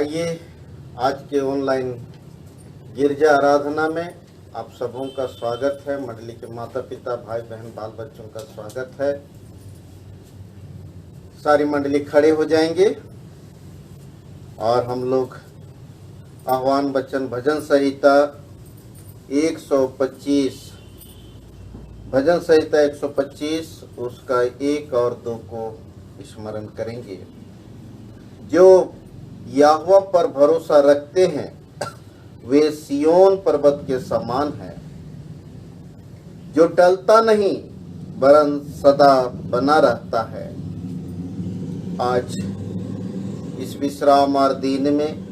आइए आज के ऑनलाइन गिरजा आराधना में आप सबों का स्वागत है। मंडली के माता पिता भाई बहन बाल बच्चों का स्वागत है। सारी मंडली खड़े हो जाएंगे और हम लोग आह्वान वचन भजन संहिता 125 भजन संहिता 125 उसका 1 और 2 को स्मरण करेंगे। जो यहोवा पर भरोसा रखते हैं वे सिय्योन पर्वत के समान हैं, जो टलता नहीं वरन सदा बना रहता है। आज इस विश्राम और दिन में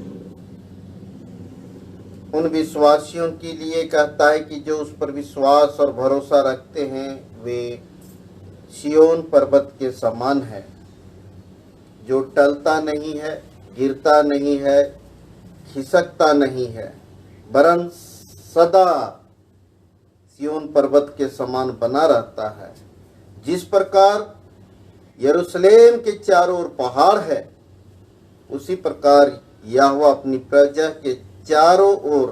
उन विश्वासियों के लिए कहता है कि जो उस पर विश्वास और भरोसा रखते हैं वे सिय्योन पर्वत के समान है, जो टलता नहीं है, गिरता नहीं है, खिसकता नहीं है, वरन सदा सिय्योन पर्वत के समान बना रहता है। जिस प्रकार यरूशलेम के चारों ओर पहाड़ है, उसी प्रकार यहोवा अपनी प्रजा के चारों ओर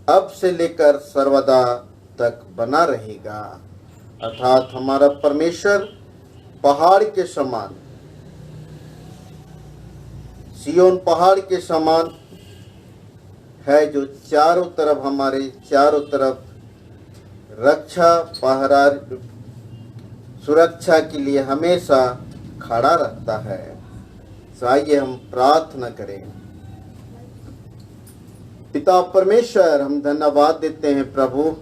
अब से लेकर सर्वदा तक बना रहेगा। अर्थात हमारा परमेश्वर पहाड़ के समान, सिय्योन पहाड़ के समान है, जो चारों तरफ हमारे चारों तरफ रक्षा पहरा सुरक्षा के लिए हमेशा खड़ा रहता है। तो आइए हम प्रार्थना करें। पिता परमेश्वर, हम धन्यवाद देते हैं प्रभु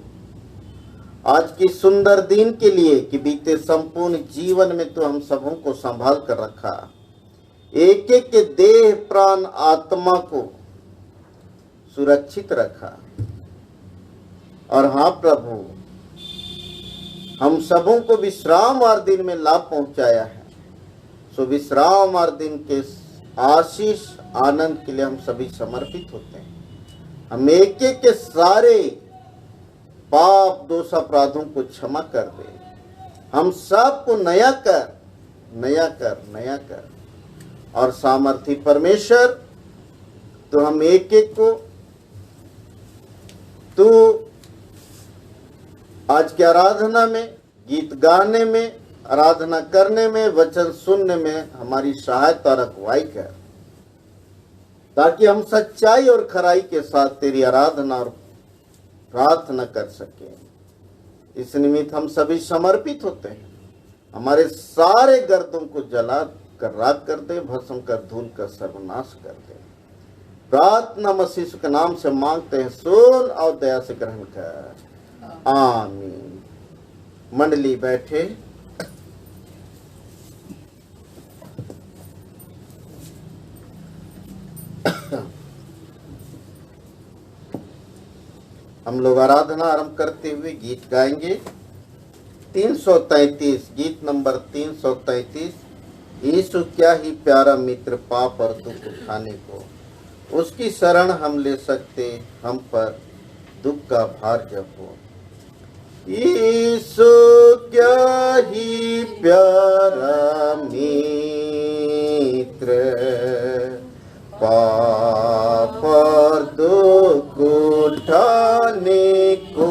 आज की सुंदर दिन के लिए कि बीते संपूर्ण जीवन में तो हम सबों को संभाल कर रखा, एक एक के देह प्राण आत्मा को सुरक्षित रखा। और हाँ प्रभु, हम सबों को विश्राम वार दिन में लाभ पहुंचाया है। सो विश्राम वार दिन के आशीष आनंद के लिए हम सभी समर्पित होते हैं। हम एक एक के सारे पाप दोष अपराधों को क्षमा कर दे। हम सबको नया कर और सामर्थी परमेश्वर, तो हम एक एक को तू आज की आराधना में, गीत गाने में, आराधना करने में, वचन सुनने में हमारी सहायता और अगुवाई कर, ताकि हम सच्चाई और खराई के साथ तेरी आराधना और प्रार्थना कर सके। इस निमित्त हम सभी समर्पित होते हैं। हमारे सारे गर्दों को जला कर राख कर दे, भस्म कर धूल कर सर्वनाश कर दे। प्रार्थना मसीह के नाम से मांगते हैं, सुन और दया से ग्रहण कर, आमीन। मंडली बैठे। हम लोग आराधना आरंभ करते हुए गीत गाएंगे। 333 गीत नंबर 333। यीशु क्या ही प्यारा मित्र पाप और दुख उठाने को, उसकी शरण हम ले सकते हम पर दुख का भार जब हो। यीशु क्या ही प्यारा मित्र पाप और दुख उठाने को,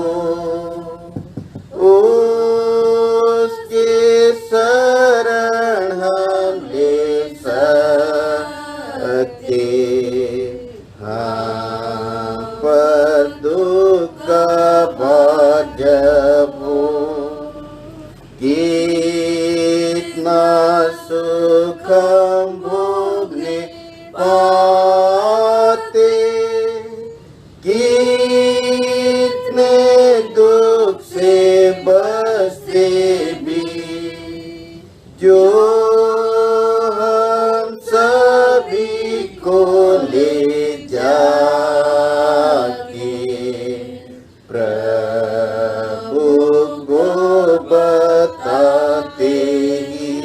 उसके शरण हम ले सकते हाँ पर दुख का भार जब हो। कितना सुख हम भोगने पाते, कितने दुख से बचते भी, जो हम सभी को ले जाके प्रभु को बताते ही।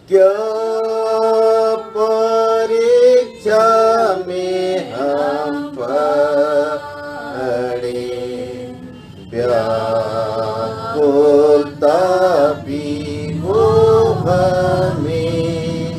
क्या परीक्षा में हम पड़े, व्याकुलता भी हो हमें,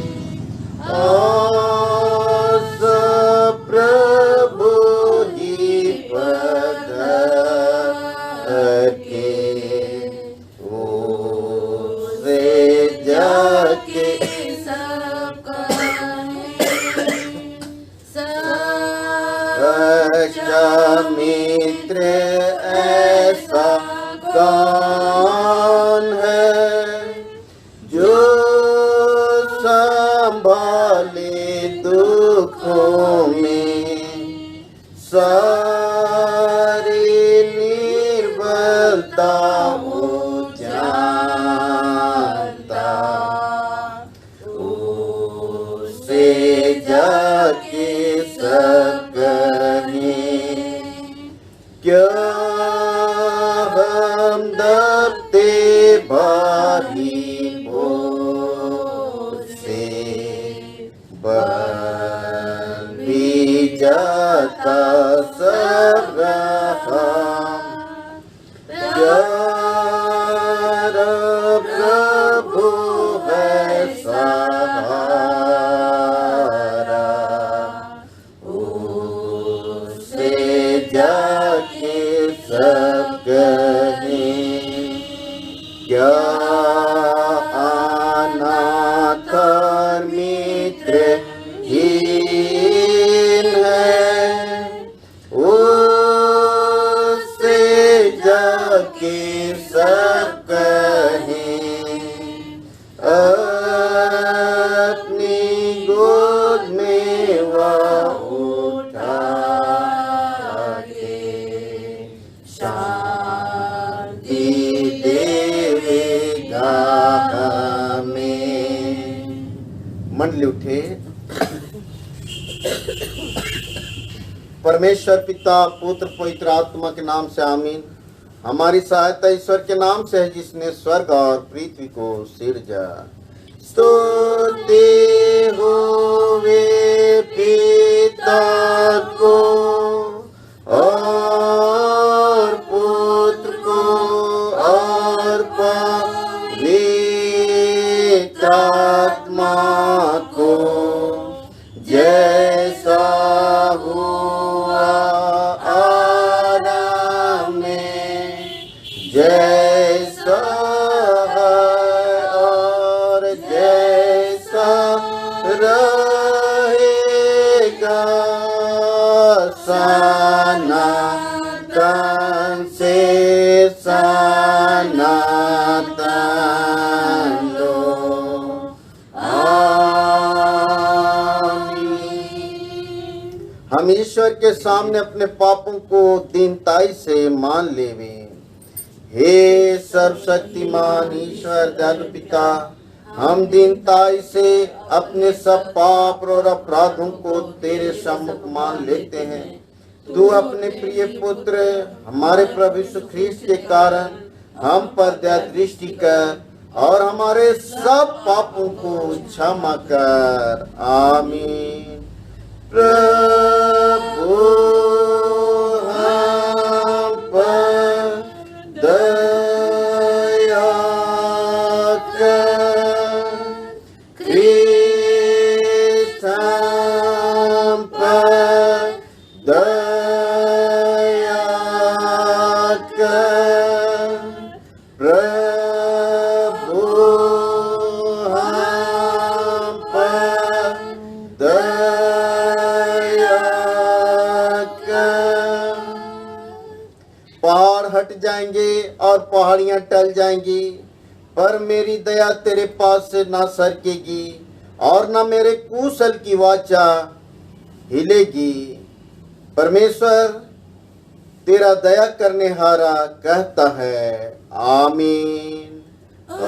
भारी बोझ से बन भी जाता सब रहा। प्यारा प्रभु है सहारा, उससे जाके सब कहें क्या अनाथ मित्र हीन है, उससे जाके सब कहें अपनी गोद में वह उठा के शांति देगा हमें। मंडली उठे। परमेश्वर पिता पुत्र पवित्र आत्मा के नाम से आमीन। हमारी सहायता ईश्वर के नाम से है जिसने स्वर्ग और पृथ्वी को सिरजा। स्तुति होवे पिता को और पुत्र को और पवित्र आत्मा को, जैसा हुआ आदम में जैसा है और जैसा रहेगा, सनातन से सनातन लो। हम ईश्वर के सामने अपने पापों को दीनताई से मान लेवे। हे सर्वशक्तिमान ईश्वर दयालु पिता, हम दीनताई से अपने सब पाप और अपराधों को तेरे सम्मुख मान लेते हैं। तू अपने प्रिय पुत्र हमारे प्रभु यीशु ख्रीस्त के कारण हम पर दया दृष्टि कर और हमारे सब पापों को क्षमा कर। आमीन। प्रभु हम पर दया कर, ख्रीस्त हम पर दया कर। प्रभु हम पर दया कर। पहाड़ हट जाएंगे और पहाड़ियां टल जाएंगी, पर मेरी दया तेरे पास से ना सरकेगी और ना मेरे कुशल की वाचा हिलेगी। परमेश्वर तेरा दया करने हारा कहता है। आमीन। आमीन।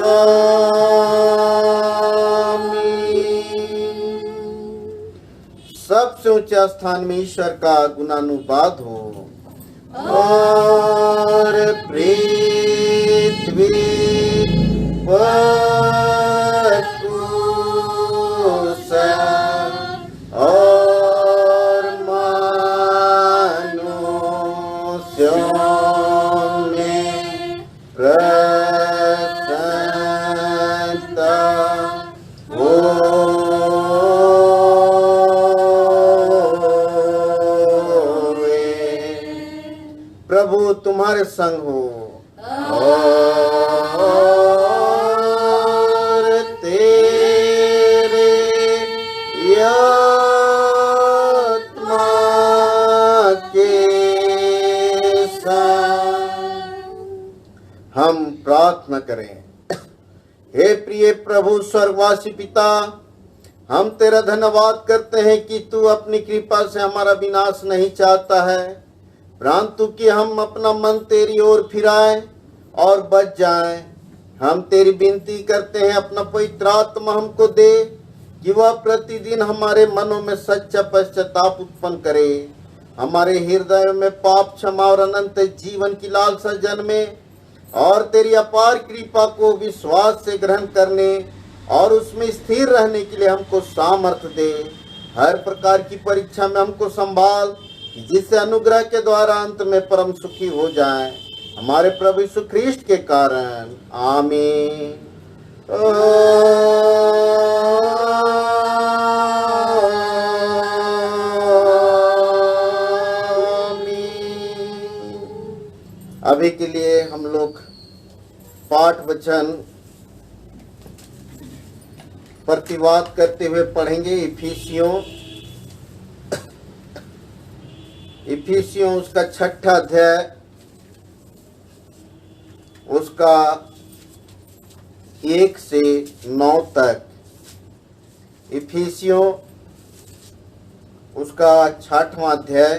सबसे ऊंचा स्थान में ईश्वर का गुणानुवाद हो और पृथ्वी पर कुशल और मनुष्यों में प्रसन्नता होवे। प्रभु तुम्हारे संग हो और तेरे आत्मा के साथ। हम प्रार्थना करें। हे प्रिय प्रभु स्वर्गवासी पिता, हम तेरा धन्यवाद करते हैं कि तू अपनी कृपा से हमारा विनाश नहीं चाहता है, परंतु कि हम अपना मन तेरी ओर फिराएं और बच जाएं। हम तेरी विनती करते हैं, अपना पवित्र आत्मा हमको दे कि वह प्रतिदिन हमारे मनों में सच्चा पश्चाताप उत्पन्न करे, हमारे हृदय में पाप क्षमा और अनंत जीवन की लालसा जन्मे और तेरी अपार कृपा को विश्वास से ग्रहण करने और उसमें स्थिर रहने के लिए हमको सामर्थ्य दे। हर प्रकार की परीक्षा में हमको संभाल, जिससे अनुग्रह के द्वारा अंत में परम सुखी हो जाएं, हमारे प्रभु यीशु ख्रीष्ट के कारण। आमीन। अभी के लिए हम लोग पाठ वचन प्रतिवाद करते हुए पढ़ेंगे। इफिसियों उसका 6ठा अध्याय, उसका 1 से 9 तक। इफिसियों उसका 6वां अध्याय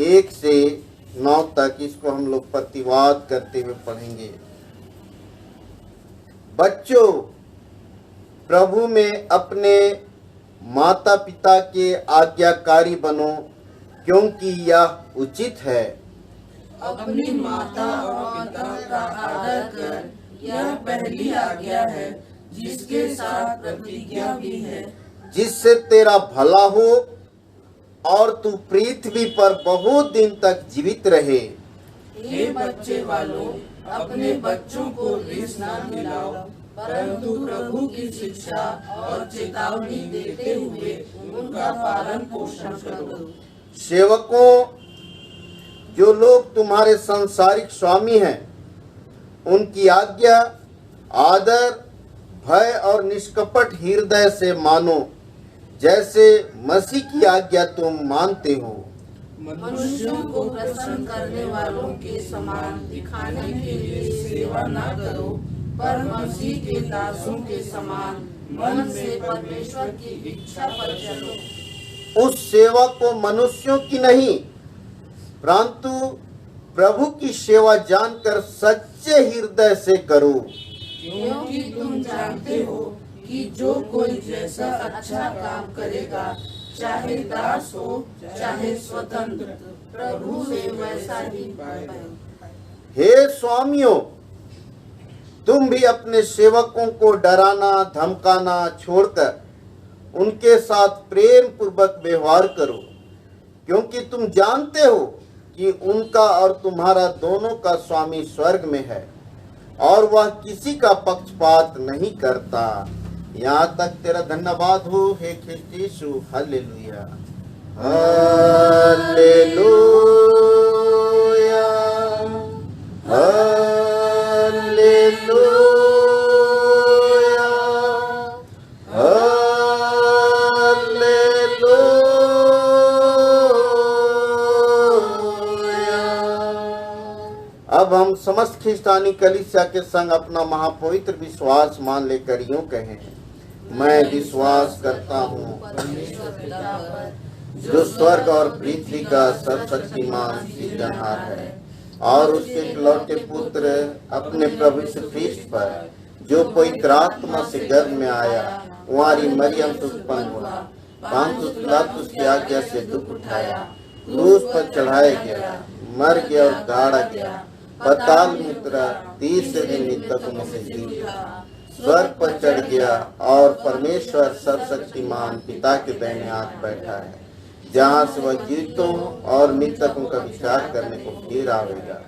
1 से 9 तक, इसको हम लोग प्रतिवाद करते हुए पढ़ेंगे। बच्चों, प्रभु में अपने माता पिता के आज्ञाकारी बनो, क्योंकि यह उचित है। अपनी माता और पिता का आदर कर, यह पहली आज्ञा है, जिसके साथ प्रतिज्ञा भी है, जिससे तेरा भला हो और तू पृथ्वी पर बहुत दिन तक जीवित रहे। हे बच्चे वालों, अपने बच्चों को रिस न दिलाओ, परंतु प्रभु की शिक्षा और चेतावनी देते हुए उनका पालन पोषण करो। सेवकों, जो लोग तुम्हारे सांसारिक स्वामी हैं, उनकी आज्ञा आदर, भय और निष्कपट हृदय से मानो, जैसे मसीह की आज्ञा तुम मानते हो। मनुष्यों को प्रसन्न करने वालों के समान दिखाने के लिए सेवा न करो, पर मसीह के दासों के समान मन से परमेश्वर की इच्छा पर चलो। उस सेवा को मनुष्यों की नहीं, परंतु प्रभु की सेवा जानकर सच्चे हृदय से करो, क्योंकि तुम जानते हो कि जो कोई जैसा अच्छा काम करेगा, चाहे दास हो चाहे स्वतंत्र, प्रभु से वैसा ही पाएगा। हे स्वामियों, तुम भी अपने सेवकों को डराना धमकाना छोड़कर उनके साथ प्रेम पूर्वक व्यवहार करो, क्योंकि तुम जानते हो कि उनका और तुम्हारा दोनों का स्वामी स्वर्ग में है, और वह किसी का पक्षपात नहीं करता। यहाँ तक तेरा धन्यवाद हो हे ख्रिस्त यीशु। हालेलुया, हालेलुया, हालेलुया, अब हम समस्त ख्रिस्तानी कलीसिया के संग अपना महापवित्र विश्वास मान लेकर यूं कहें। मैं विश्वास करता हूँ जो स्वर्ग और पृथ्वी का सर्वशक्तिमान सृजनहार है, और उसके इकलौते पुत्र अपने प्रभु यीशु ख्रीष्ट पर, जो पवित्र आत्मा से गर्भ में आया, कुंवारी मरियम से उत्पन्न हुआ, पांतुस पिलातुस की आज्ञा से दुख उठाया, क्रूस पर चढ़ाया गया, मर गया और गाड़ा गया, पाताल में उतरा, तीसरे दिन मृतकों में से जी उठा, स्वर्ग पर चढ़ गया, और परमेश्वर सर्वशक्तिमान पिता के दाहिने हाथ बैठा है, जहाँ से वह जीवितों और मृतकों का विचार करने को फिर आवेगा।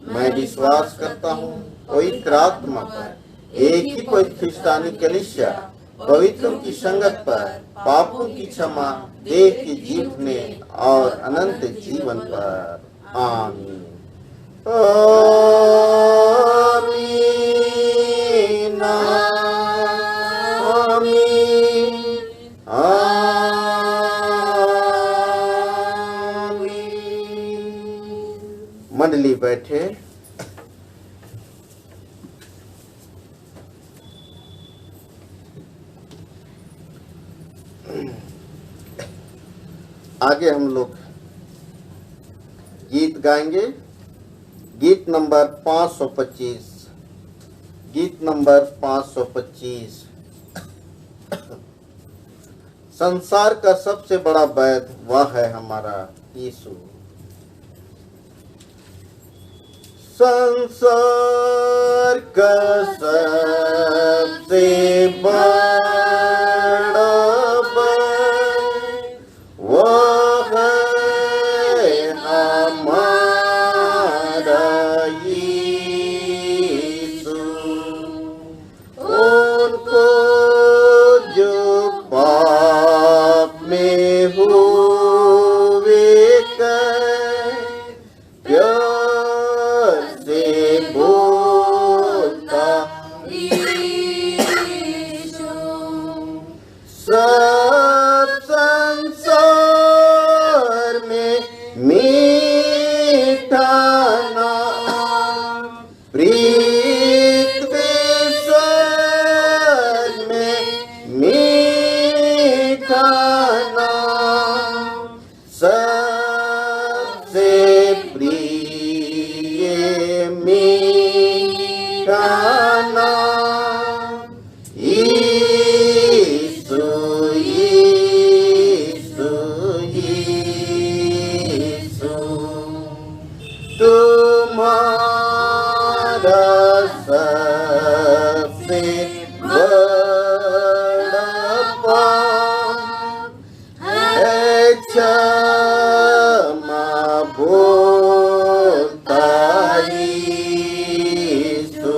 मैं विश्वास करता हूँ पवित्र आत्मा पर, एक ही पवित्र ख्रिस्तानी कलीसिया, पवित्रों की संगत पर, पापों की क्षमा, देह की जीतने और अनंत जीवन पर। आमीन। आमीन, आमीन, आमीन। मंडली बैठे। आगे हम लोग गीत गाएंगे। गीत नंबर 525, गीत नंबर 525। संसार का सबसे बड़ा वैद्य वह है हमारा यीशु। संसार का सबसे बड़ा बल वह है हमारा यीशु। उनको जो पाप में हुए प्यार से बोलता यीशु। सब संसार में मीठा नाम प्रीत विश्वास में मीठा नाम सबसे प्रिय मीठा नाम यीशु यीशु यीशु। तुम्हारा सबसे बड़ा पाप है क्षमा बोलता यीशु।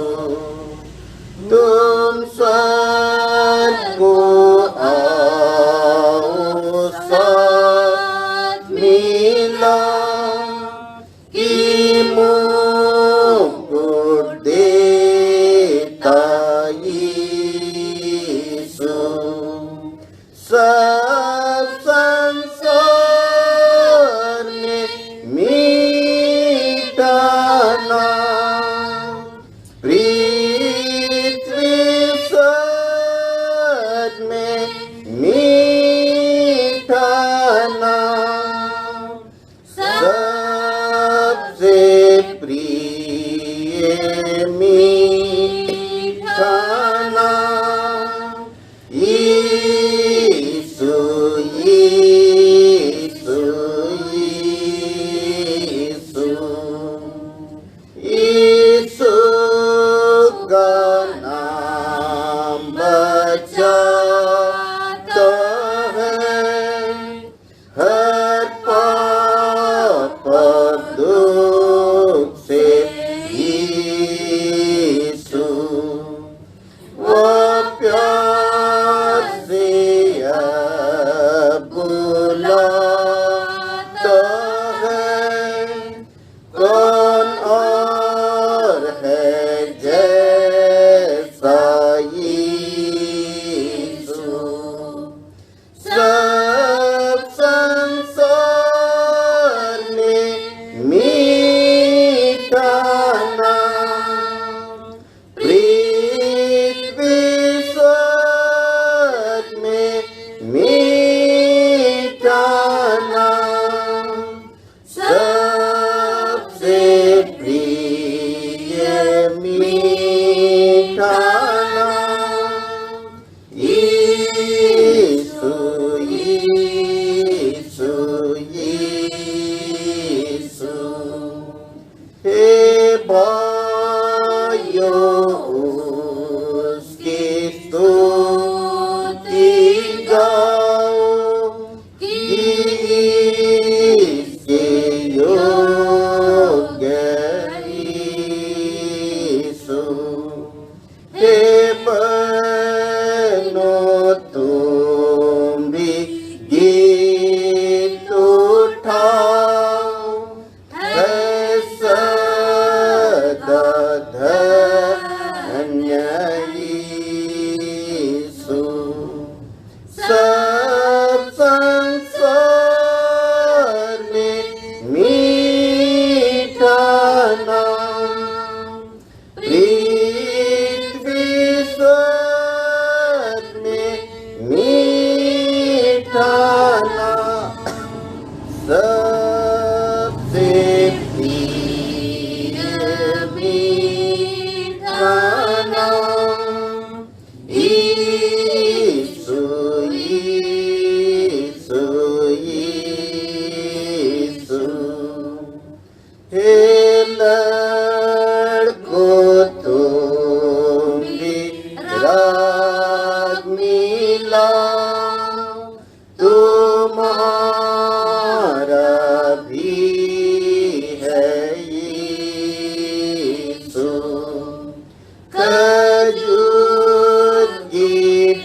खजूर की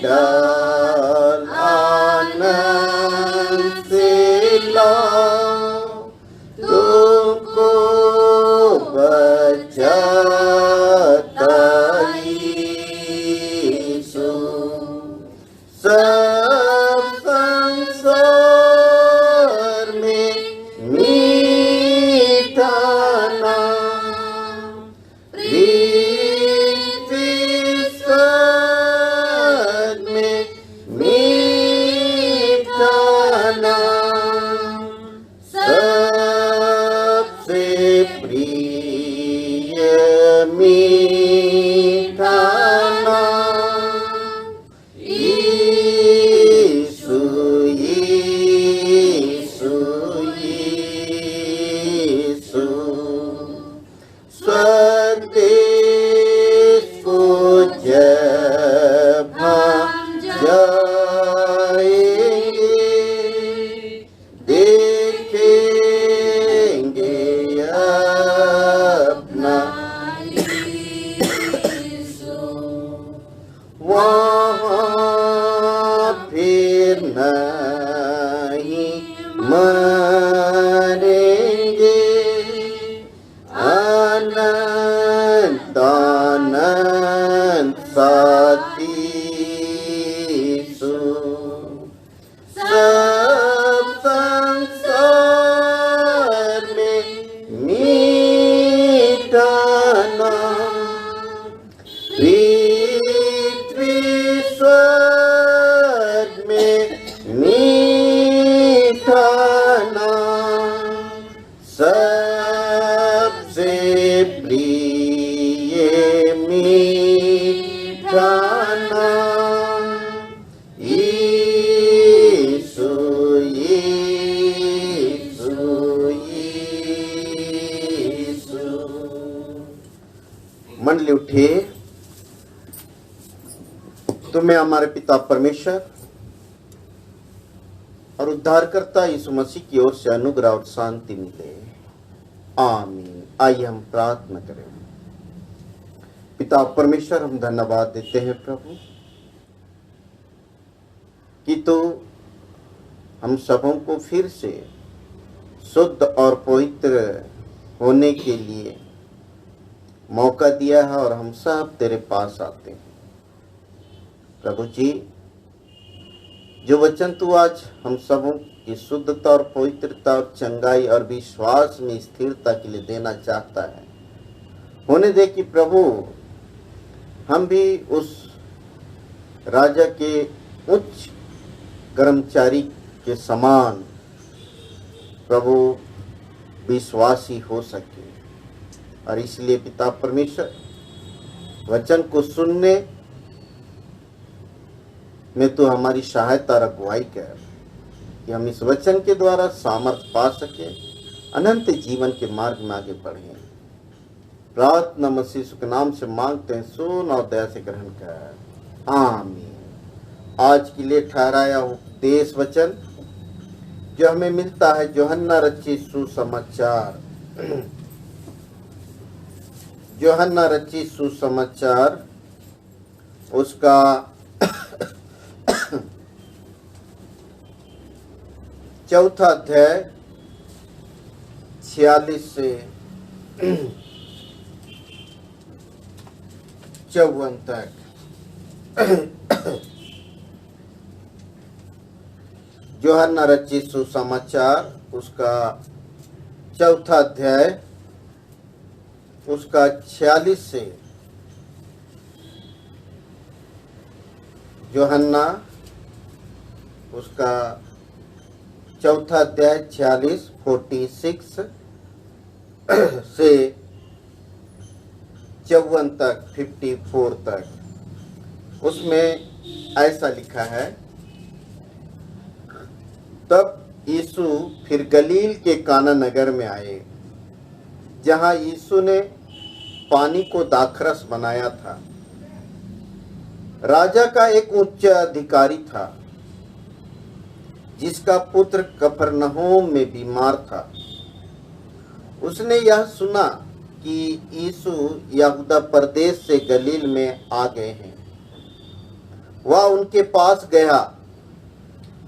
डाल आनंद से लाओ, तुमको बचाता यीशु। सब संसार में मीठा नाम, पृथ्वी स्वर्ग में मीठा नाम, सबसे प्रिय मीठा नाम, यीशु यीशु यीशु। स्वदेश को जब हम जाएंगे, देखेंगे अपना वहाँ फिर नहीं मरेंगे, अनंत अनंत साथी यीशु। सब संसार में मीठा नाम, पृथ्वी स्वर्ग में मीठा नाम, सबसे प्रिय मीठा नाम, यीशु यीशु यीशु। मंडली उठे, तुम्हें हमारे पिता परमेश्वर और उद्धारकर्ता यीशु मसीह की ओर से अनुग्रह और शांति मिले। आमीन। आइए हम प्रार्थना करें। पिता परमेश्वर, हम धन्यवाद देते हैं प्रभु कि तू हम सबों को फिर से शुद्ध और पवित्र होने के लिए मौका दिया है और हम सब तेरे पास आते हैं। प्रभु जी, जो वचन तू आज हम सबों की शुद्धता और पवित्रता और चंगाई और विश्वास में स्थिरता के लिए देना चाहता है, होने दे कि प्रभु हम भी उस राजा के उच्च कर्मचारी के समान प्रभु विश्वासी हो सके। और इसलिए पिता परमेश्वर, वचन को सुनने में तो हमारी सहायता और अगुवाई कर कि हम इस वचन के द्वारा सामर्थ्य पा सके, अनंत जीवन के मार्ग में आगे बढ़े। प्रार्थना मसीह के नाम से मांगते हैं, सुन और दया से ग्रहण कर। आमीन। आज के लिए ठहराया उपदेश वचन जो हमें मिलता है यूहन्ना रचित सुसमाचार, यूहन्ना रचित सुसमाचार उसका 4 अध्याय 46 से 54 तक। यूहन्ना रचित सुसमाचार उसका 4 अध्याय उसका 46 से, यूहन्ना उसका 4 अध्याय 46 से 54 तक 54 तक। उसमें ऐसा लिखा है, तब यीशु फिर गलील के काना नगर में आए, जहां यीशु ने पानी को दाखरस बनाया था। राजा का एक उच्च अधिकारी था जिसका पुत्र कफरनहूम में बीमार था। उसने यह सुना कि यीशु यहूदा प्रदेश से गलील में आ गए हैं। वह उनके पास गया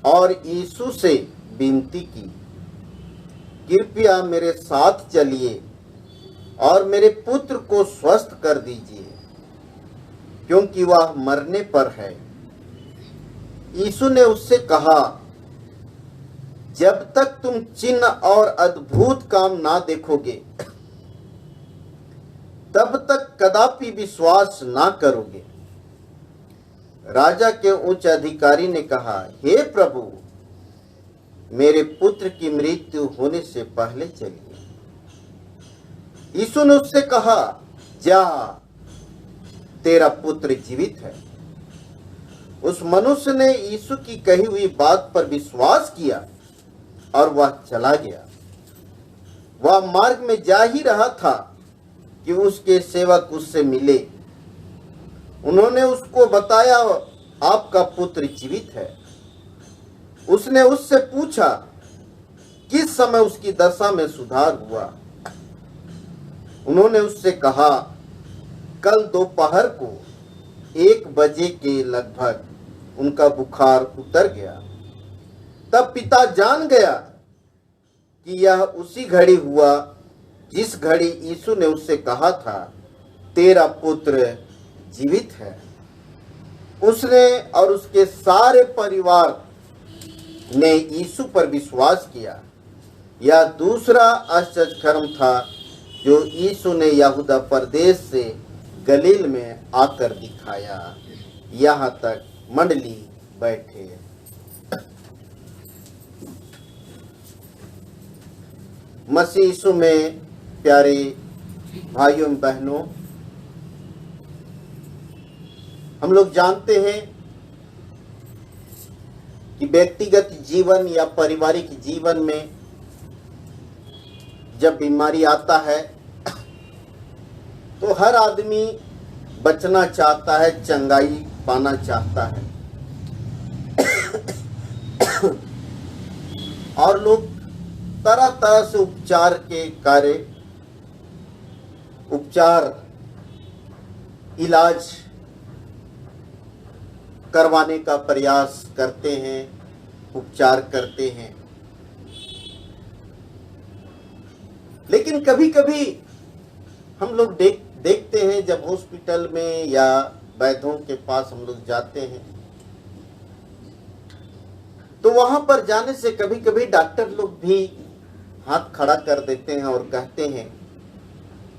और यीशु से विनती की, कृपया मेरे साथ चलिए और मेरे पुत्र को स्वस्थ कर दीजिए, क्योंकि वह मरने पर है। यीशु ने उससे कहा, जब तक तुम चिन्ह और अद्भुत काम ना देखोगे तब तक कदापि विश्वास ना करोगे। राजा के उच्च अधिकारी ने कहा, हे प्रभु, मेरे पुत्र की मृत्यु होने से पहले चलिए। यीशु ने उससे कहा, जा, तेरा पुत्र जीवित है। उस मनुष्य ने यीशु की कही हुई बात पर विश्वास किया और वह चला गया। वह मार्ग में जा ही रहा था कि उसके सेवक उससे मिले। उन्होंने उसको बताया, आपका पुत्र जीवित है। उसने उससे पूछा, किस समय उसकी दशा में सुधार हुआ? उन्होंने उससे कहा, कल दोपहर को 1 बजे के लगभग उनका बुखार उतर गया। तब पिता जान गया कि यह उसी घड़ी हुआ जिस घड़ी यीशु ने उससे कहा था, तेरा पुत्र जीवित है। उसने और उसके सारे परिवार ने यीशु पर विश्वास किया। यह दूसरा आश्चर्य कर्म था जो यीशु ने यहूदा प्रदेश से गलील में आकर दिखाया। यहाँ तक मंडली बैठे। मसीह यीशु में प्यारे भाइयों एवं बहनों, हम लोग जानते हैं कि व्यक्तिगत जीवन या पारिवारिक जीवन में जब बीमारी आता है तो हर आदमी बचना चाहता है, चंगाई पाना चाहता है और लोग तरह तरह से उपचार के कार्य, उपचार, इलाज करवाने का प्रयास करते हैं, उपचार करते हैं। लेकिन कभी कभी हम लोग देखते हैं जब हॉस्पिटल में या वैद्यों के पास हम लोग जाते हैं तो वहां पर जाने से कभी कभी डॉक्टर लोग भी हाथ खड़ा कर देते हैं और कहते हैं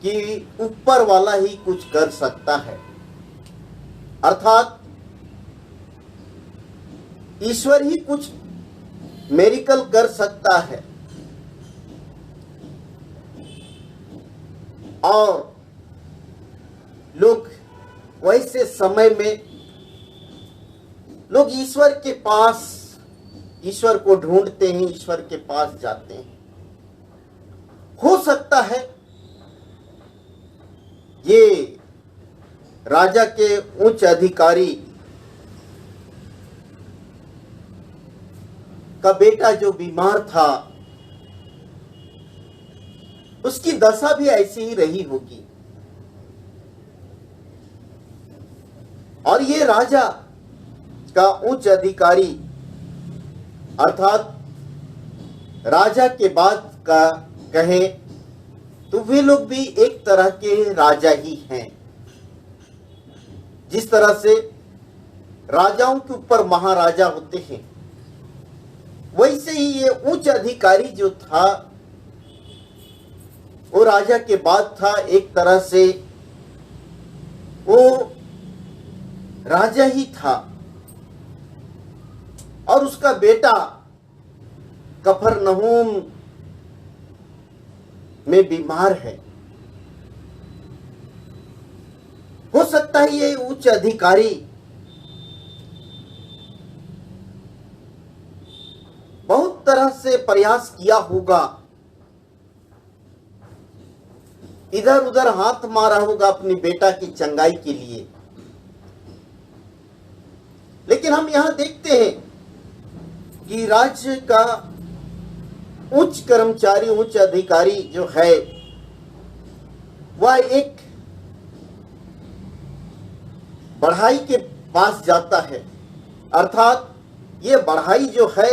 कि ऊपर वाला ही कुछ कर सकता है, अर्थात ईश्वर ही कुछ मेरिकल कर सकता है। और लोग वैसे समय में लोग ईश्वर के पास, ईश्वर को ढूंढते हैं, ईश्वर के पास जाते हैं। हो सकता है ये राजा के उच्च अधिकारी का बेटा जो बीमार था उसकी दशा भी ऐसी ही रही होगी। और ये राजा का उच्च अधिकारी अर्थात राजा के बाद का कहें तो वे लोग भी एक तरह के राजा ही हैं। जिस तरह से राजाओं के ऊपर महाराजा होते हैं, वैसे ही ये उच्च अधिकारी जो था वो राजा के बाद था। एक तरह से वो राजा ही था और उसका बेटा कफरनहूम में बीमार है। हो सकता है ये उच्च अधिकारी बहुत तरह से प्रयास किया होगा, इधर उधर हाथ मारा होगा अपने बेटा की चंगाई के लिए। लेकिन हम यहां देखते हैं कि राज्य का उच्च कर्मचारी, उच्च अधिकारी जो है वह एक बढ़ाई के पास जाता है, अर्थात ये बढ़ाई जो है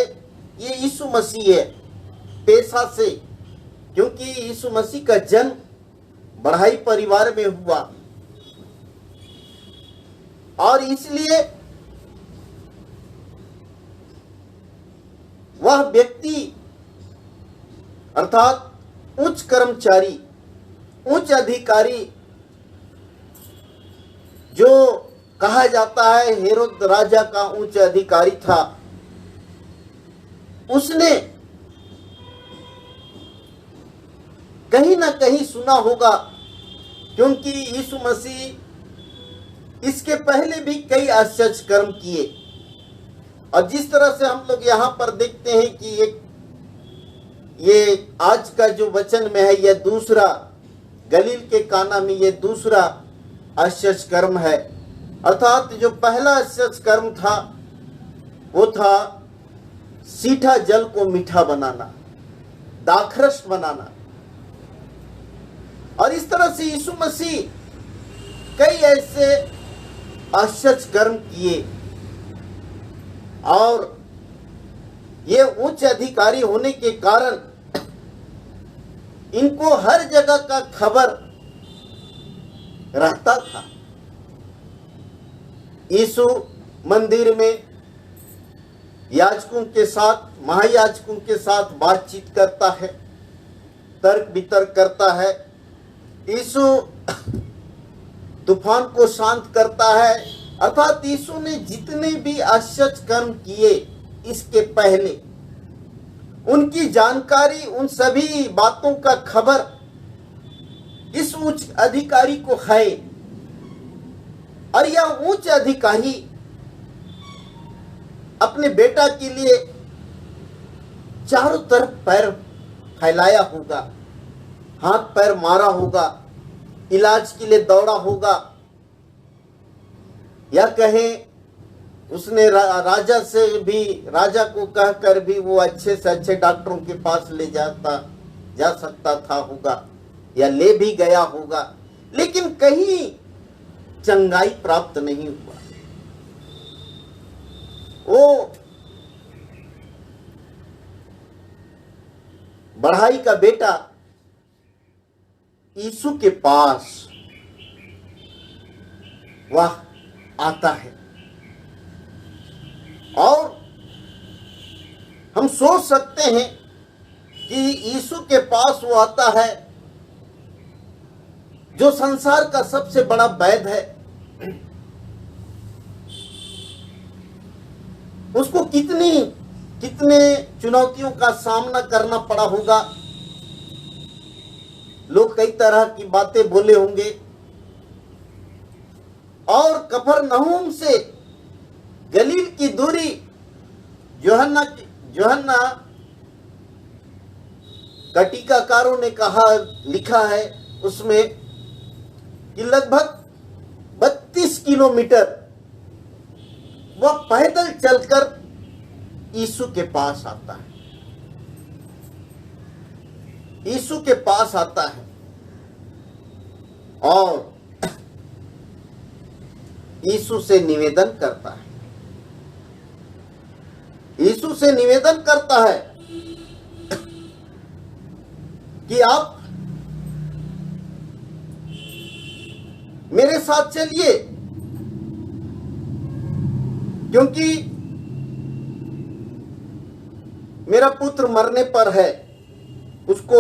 ये यीशु मसीह है पेशा से, क्योंकि यीशु मसीह का जन्म बढ़ाई परिवार में हुआ और इसलिए वह व्यक्ति अर्थात उच्च कर्मचारी, उच्च अधिकारी जो कहा जाता है हेरोद राजा का उच्च अधिकारी था, उसने कहीं ना कहीं सुना होगा, क्योंकि यीशु मसीह इसके पहले भी कई आश्चर्य कर्म किए। और जिस तरह से हम लोग यहाँ पर देखते हैं कि ये आज का जो वचन में है, यह दूसरा गलील के काना में ये दूसरा आश्चर्य कर्म है। अर्थात जो पहला आश्चर्य कर्म था वो था सीठा जल को मीठा बनाना, दाखरस बनाना। और इस तरह से यीशु मसीह कई ऐसे आश्चर्य कर्म किए और ये उच्च अधिकारी होने के कारण इनको हर जगह का खबर रहता था। यीशु मंदिर में याजकों के साथ, महायाजकों के साथ बातचीत करता है, तर्क वितर्क करता है। यीशु तूफान को शांत करता है। अर्थात यीशु ने जितने भी आश्चर्य कर्म किए इसके पहले, उनकी जानकारी, उन सभी बातों का खबर इस उच्च अधिकारी को है। और यह उच्च अधिकारी अपने बेटा के लिए चारों तरफ पैर फैलाया होगा, हाथ पैर मारा होगा, इलाज के लिए दौड़ा होगा, या कहें उसने राजा से भी, राजा को कहकर भी वो अच्छे से अच्छे डॉक्टरों के पास ले जा सकता था होगा, या ले भी गया होगा, लेकिन कहीं चंगाई प्राप्त नहीं हुआ। वो बढ़ाई का बेटा यीशु के पास वह आता है और हम सोच सकते हैं कि यीशु के पास वो आता है जो संसार का सबसे बड़ा वैद्य है। उसको कितने चुनौतियों का सामना करना पड़ा होगा। लोग कई तरह की बातें बोले होंगे और कफरनहूम से गलील की दूरी, यूहन्ना का टीकाकारों ने लिखा है उसमें कि लगभग 32 किलोमीटर वह पैदल चलकर यीशु के पास आता है। यीशु के पास आता है और यीशु से निवेदन करता है। यीशु से निवेदन करता है कि आप मेरे साथ चलिए, क्योंकि मेरा पुत्र मरने पर है, उसको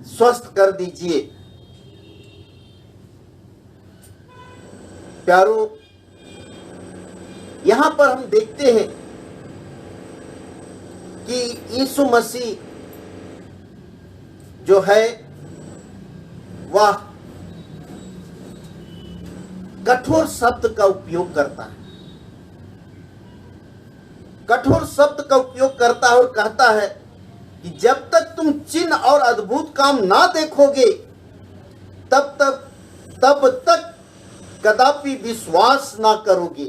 स्वस्थ कर दीजिए। प्यारो, यहां पर हम देखते हैं कि यीशु मसीह जो है वह कठोर शब्द का उपयोग करता है। कठोर शब्द का उपयोग करता है और कहता है कि जब तक तुम चिन्ह और अद्भुत काम ना देखोगे तब तक कदापि विश्वास ना करोगे।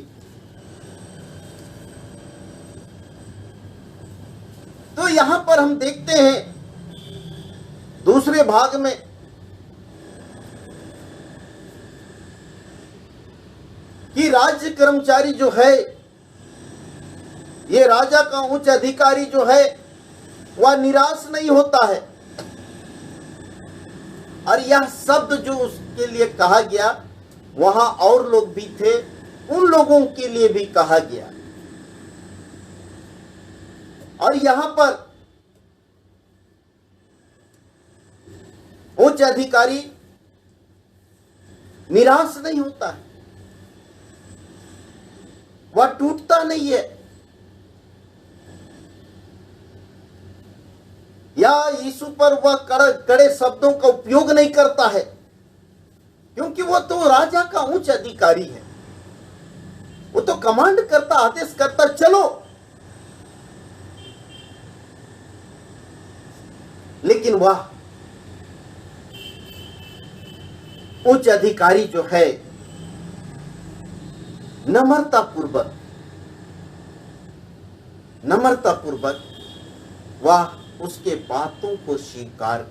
तो तो यहां पर हम देखते हैं दूसरे भाग में, कि राज्य कर्मचारी जो है, ये राजा का उच्च अधिकारी जो है, वह निराश नहीं होता है। और यह शब्द जो उसके लिए कहा गया, वहां और लोग भी थे, उन लोगों के लिए भी कहा गया। और यहां पर उच्च अधिकारी निराश नहीं होता है, वह टूटता नहीं है, या यीशु पर वह कड़े शब्दों का उपयोग नहीं करता है, क्योंकि वो तो राजा का उच्च अधिकारी है। वो तो कमांड करता, आदेश करता, चलो। लेकिन वह उच्च अधिकारी जो है, नम्रता पूर्वक वह उसके बातों को स्वीकार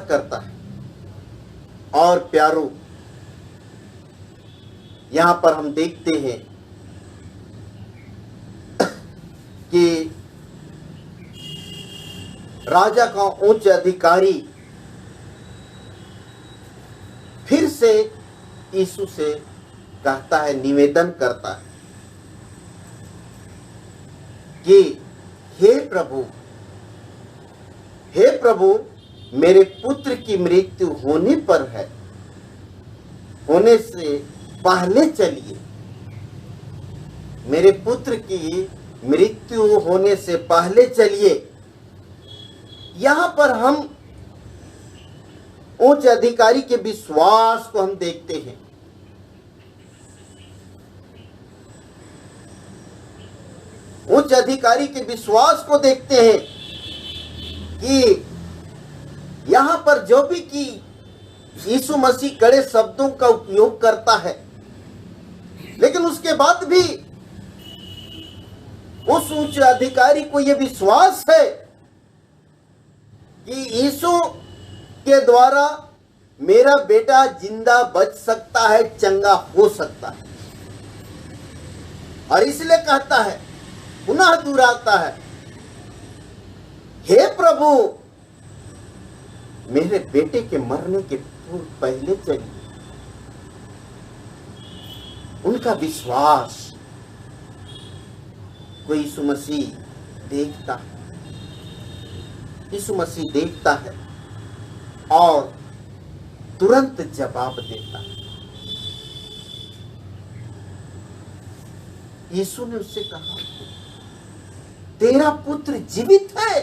करता है। और प्यारो, यहां पर हम देखते हैं कि राजा का उच्च अधिकारी फिर से यीशु से कहता है, निवेदन करता है कि हे प्रभु, मेरे पुत्र की मृत्यु होने से पहले चलिए। मेरे पुत्र की मृत्यु होने से पहले चलिए। यहां पर हम उच्च अधिकारी के विश्वास को हम देखते हैं। उच्च अधिकारी के विश्वास को देखते हैं कि यहां पर जो भी कि यीशु मसीह कड़े शब्दों का उपयोग करता है, लेकिन उसके बाद भी उस उच्च अधिकारी को यह विश्वास है कि यीशु के द्वारा मेरा बेटा जिंदा बच सकता है, चंगा हो सकता है। और इसलिए कहता है, पुनः दोहराता है, हे प्रभु, मेरे बेटे के मरने के पहले चलिए। उनका विश्वास को यीशु मसीह देखता है। यीशु मसीह देखता है और तुरंत जवाब देता है। यीशु ने उससे कहा, तेरा पुत्र जीवित है,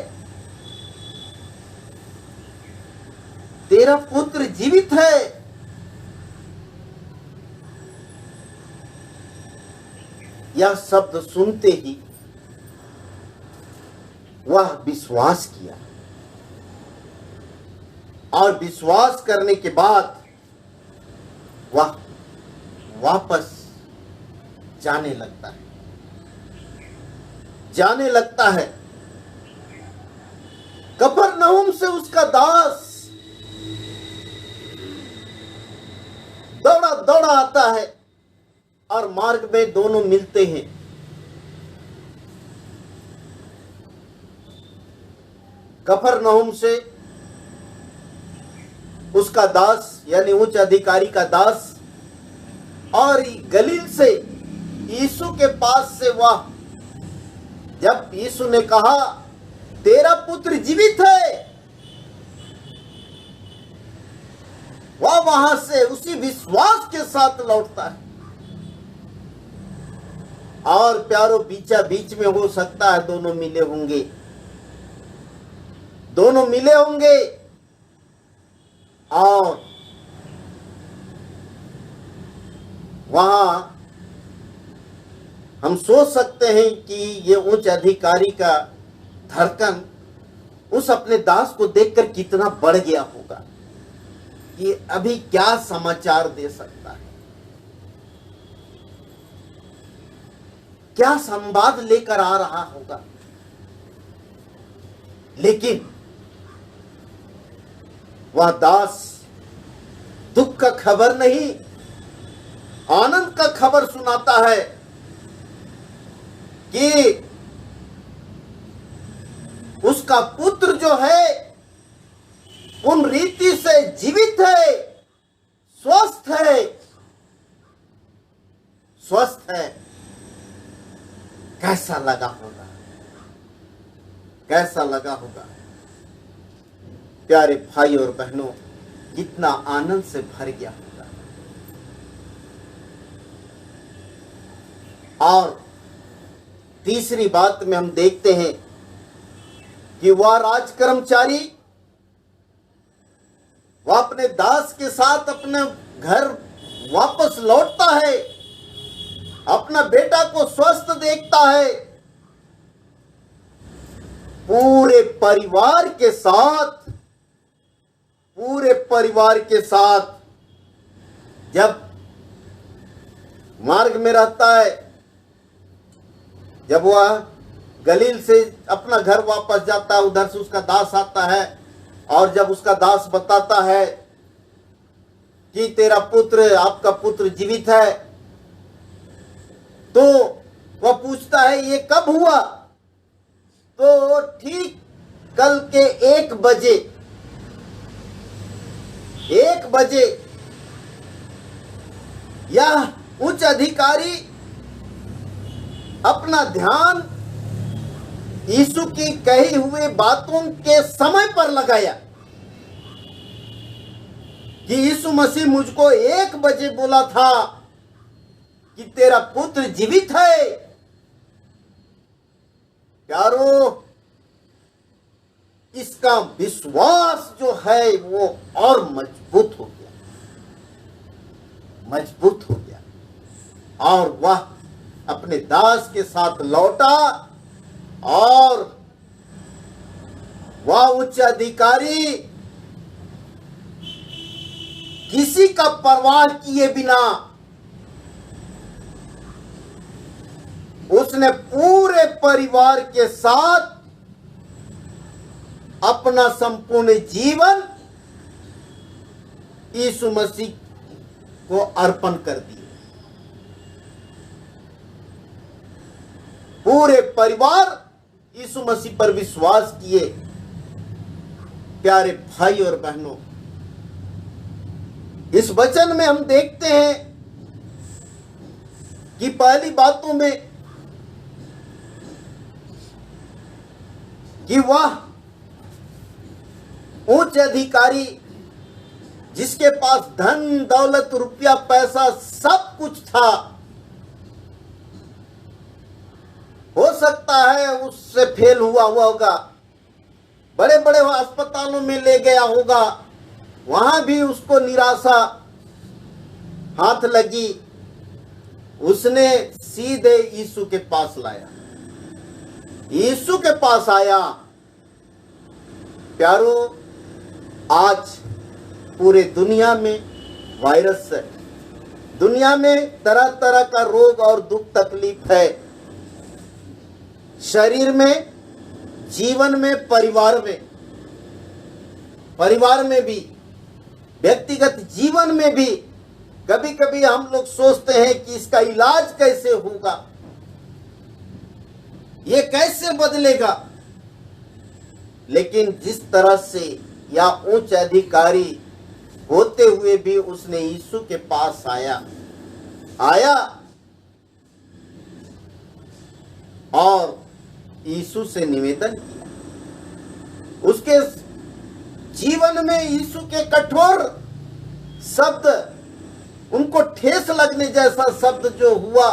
तेरा पुत्र जीवित है। यह शब्द सुनते ही वह विश्वास किया, और विश्वास करने के बाद वह वापस जाने लगता है। कफरनहूम से उसका दास दौड़ा आता है, और मार्ग में दोनों मिलते हैं। कफरनहूम से उसका दास, यानी उच्च अधिकारी का दास, और गलील से यीशु के पास से वह, जब यीशु ने कहा तेरा पुत्र जीवित है, वह वहां से उसी विश्वास के साथ लौटता है। और प्यारो, बीचा बीच में हो सकता है दोनों मिले होंगे, और वहां हम सोच सकते हैं कि ये उच्च अधिकारी का धड़कन उस अपने दास को देखकर कितना बढ़ गया होगा कि अभी क्या समाचार दे सकता है, क्या संवाद लेकर आ रहा होगा। लेकिन वह दास दुख का खबर नहीं, आनंद का खबर सुनाता है कि उसका पुत्र जो है उन रीति से जीवित है, स्वस्थ है, स्वस्थ है। कैसा लगा होगा, कैसा लगा होगा। प्यारे भाई और बहनों, कितना आनंद से भर गया होगा। और तीसरी बात में हम देखते हैं कि वह राज कर्मचारी वह अपने दास के साथ अपने घर वापस लौटता है, अपना बेटा को स्वस्थ देखता है, पूरे परिवार के साथ जब मार्ग में रहता है, जब वह गलील से अपना घर वापस जाता है, उधर से उसका दास आता है और जब उसका दास बताता है कि तेरा पुत्र, आपका पुत्र जीवित है, तो वह पूछता है ये कब हुआ? तो ठीक कल के 1 बजे यह उच्च अधिकारी अपना ध्यान यीशु की कही हुई बातों के समय पर लगाया कि यीशु मसीह मुझको 1 बजे बोला था कि तेरा पुत्र जीवित है। प्यारो, इसका विश्वास जो है वो और मजबूत हो गया और वह अपने दास के साथ लौटा और वह उच्च अधिकारी किसी का परवाह किए बिना उसने पूरे परिवार के साथ अपना संपूर्ण जीवन यीशु मसीह को अर्पण कर दिया। पूरे परिवार यीशु मसीह पर विश्वास किए। प्यारे भाई और बहनों, इस वचन में हम देखते हैं कि पहली बातों में कि वह उच्च अधिकारी जिसके पास धन दौलत रुपया पैसा सब कुछ था, हो सकता है उससे फेल हुआ होगा, बड़े बड़े अस्पतालों में ले गया होगा, वहां भी उसको निराशा हाथ लगी। उसने सीधे यीशु के पास लाया, यीशु के पास आया। प्यारो, आज पूरे दुनिया में वायरस है, दुनिया में तरह तरह का रोग और दुख तकलीफ है, शरीर में, जीवन में, परिवार में भी, व्यक्तिगत जीवन में भी। कभी कभी हम लोग सोचते हैं कि इसका इलाज कैसे होगा, ये कैसे बदलेगा। लेकिन जिस तरह से या उच्च अधिकारी होते हुए भी उसने यीशु के पास आया और यीशु से निवेदन किया। उसके जीवन में यीशु के कठोर शब्द, उनको ठेस लगने जैसा शब्द जो हुआ,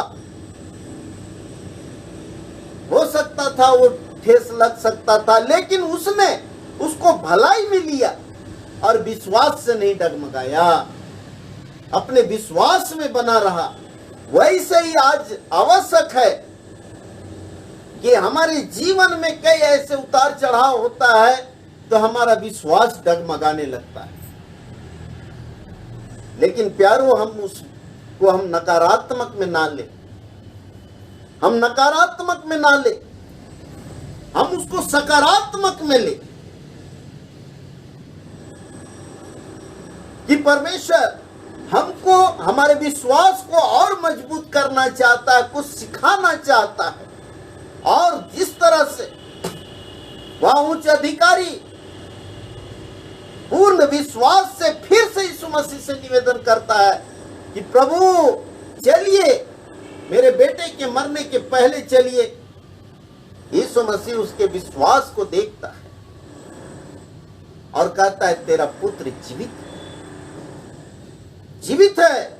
हो सकता था वो ठेस लग सकता था, लेकिन उसने उसको भलाई में लिया और विश्वास से नहीं डगमगाया, अपने विश्वास में बना रहा। वैसे ही आज आवश्यक है कि हमारे जीवन में कई ऐसे उतार चढ़ाव होता है तो हमारा विश्वास डगमगाने लगता है। लेकिन प्यारो, हम उसको नकारात्मक में ना ले, हम नकारात्मक में ना ले, हम उसको सकारात्मक में ले कि परमेश्वर हमको हमारे विश्वास को और मजबूत करना चाहता है, कुछ सिखाना चाहता है। और जिस तरह से वह उच्च अधिकारी पूर्ण विश्वास से फिर से यीशु मसीह से निवेदन करता है कि प्रभु चलिए, मेरे बेटे के मरने के पहले चलिए। यीशु मसीह उसके विश्वास को देखता है और कहता है तेरा पुत्र जीवित है।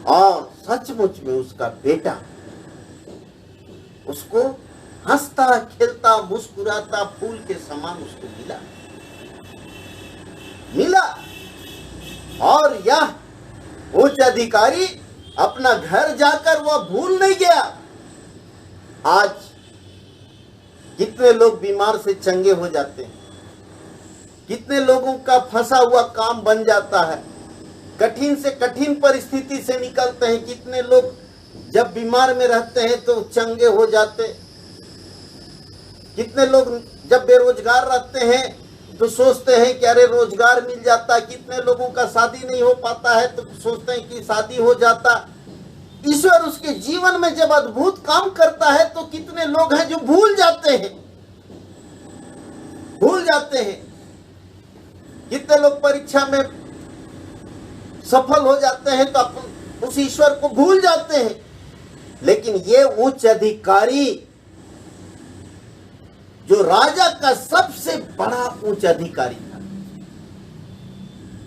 और सचमुच में उसका बेटा उसको हंसता खेलता मुस्कुराता फूल के समान उसको मिला। और यह उच्च अधिकारी अपना घर जाकर वह भूल नहीं गया। आज कितने लोग बीमार से चंगे हो जाते हैं, कितने लोगों का फंसा हुआ काम बन जाता है, कठिन से कठिन परिस्थिति से निकलते हैं। कितने लोग जब बीमार में रहते हैं तो चंगे हो जाते। कितने लोग जब बेरोजगार रहते हैं तो सोचते हैं कि अरे रोजगार मिल जाता। कितने लोगों का शादी नहीं हो पाता है तो सोचते हैं कि शादी हो जाता। ईश्वर उसके जीवन में जब अद्भुत काम करता है तो कितने लोग हैं जो भूल जाते हैं। कितने लोग परीक्षा में सफल हो जाते हैं तो अपन उस ईश्वर को भूल जाते हैं। लेकिन ये उच्च अधिकारी जो राजा का सबसे बड़ा उच्च अधिकारी था,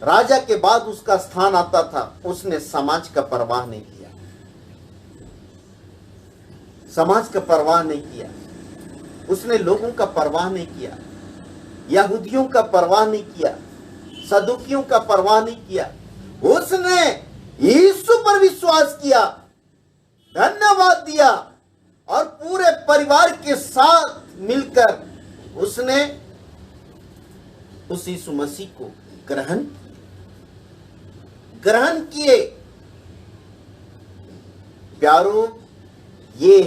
राजा के बाद उसका स्थान आता था, उसने समाज का परवाह नहीं किया। समाज का परवाह नहीं किया, उसने लोगों का परवाह नहीं किया, यहूदियों का परवाह नहीं किया, सदुकियों का परवाह नहीं किया। उसने यीशु पर विश्वास किया, धन्यवाद दिया और पूरे परिवार के साथ मिलकर उसने उस यीशु मसीह को ग्रहण किए। प्यारो, ये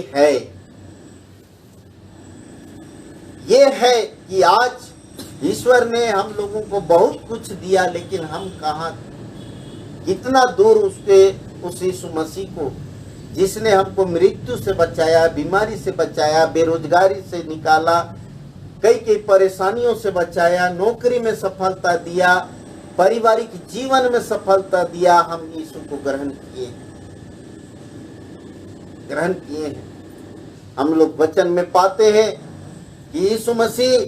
है कि आज ईश्वर ने हम लोगों को बहुत कुछ दिया, लेकिन हम कहां, कितना दूर उस यीशु मसीह को जिसने हमको मृत्यु से बचाया, बीमारी से बचाया, बेरोजगारी से निकाला, कई परेशानियों से बचाया, नौकरी में सफलता दिया, पारिवारिक जीवन में सफलता दिया, हम यीशु को ग्रहण किए हैं। हम लोग वचन में पाते हैं कि यीशु मसीह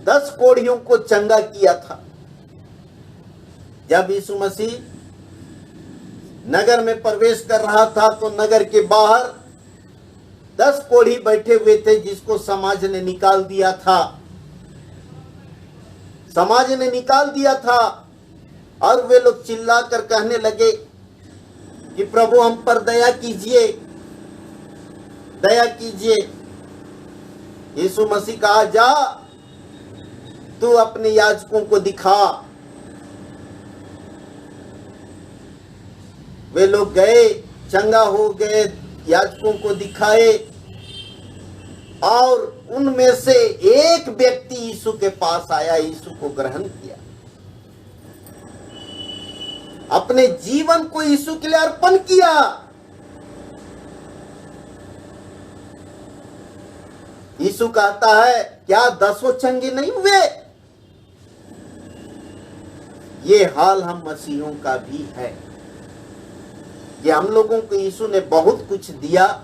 10 कोढ़ियों को चंगा किया था। जब यीशु मसीह नगर में प्रवेश कर रहा था तो नगर के बाहर 10 कोढ़ी बैठे हुए थे जिसको समाज ने निकाल दिया था। और वे लोग चिल्लाकर कहने लगे कि प्रभु हम पर दया कीजिए। यीशु मसीह कहा, जा तू अपने याजकों को दिखा। वे लोग गए, चंगा हो गए, याजकों को दिखाए और उनमें से एक व्यक्ति यीशु के पास आया, यीशु को ग्रहण किया, अपने जीवन को यीशु के लिए अर्पण किया। यीशु कहता है, क्या 10 चंगे नहीं हुए? ये हाल हम मसीहों का भी है। ये हम लोगों को यीशु ने बहुत कुछ दिया,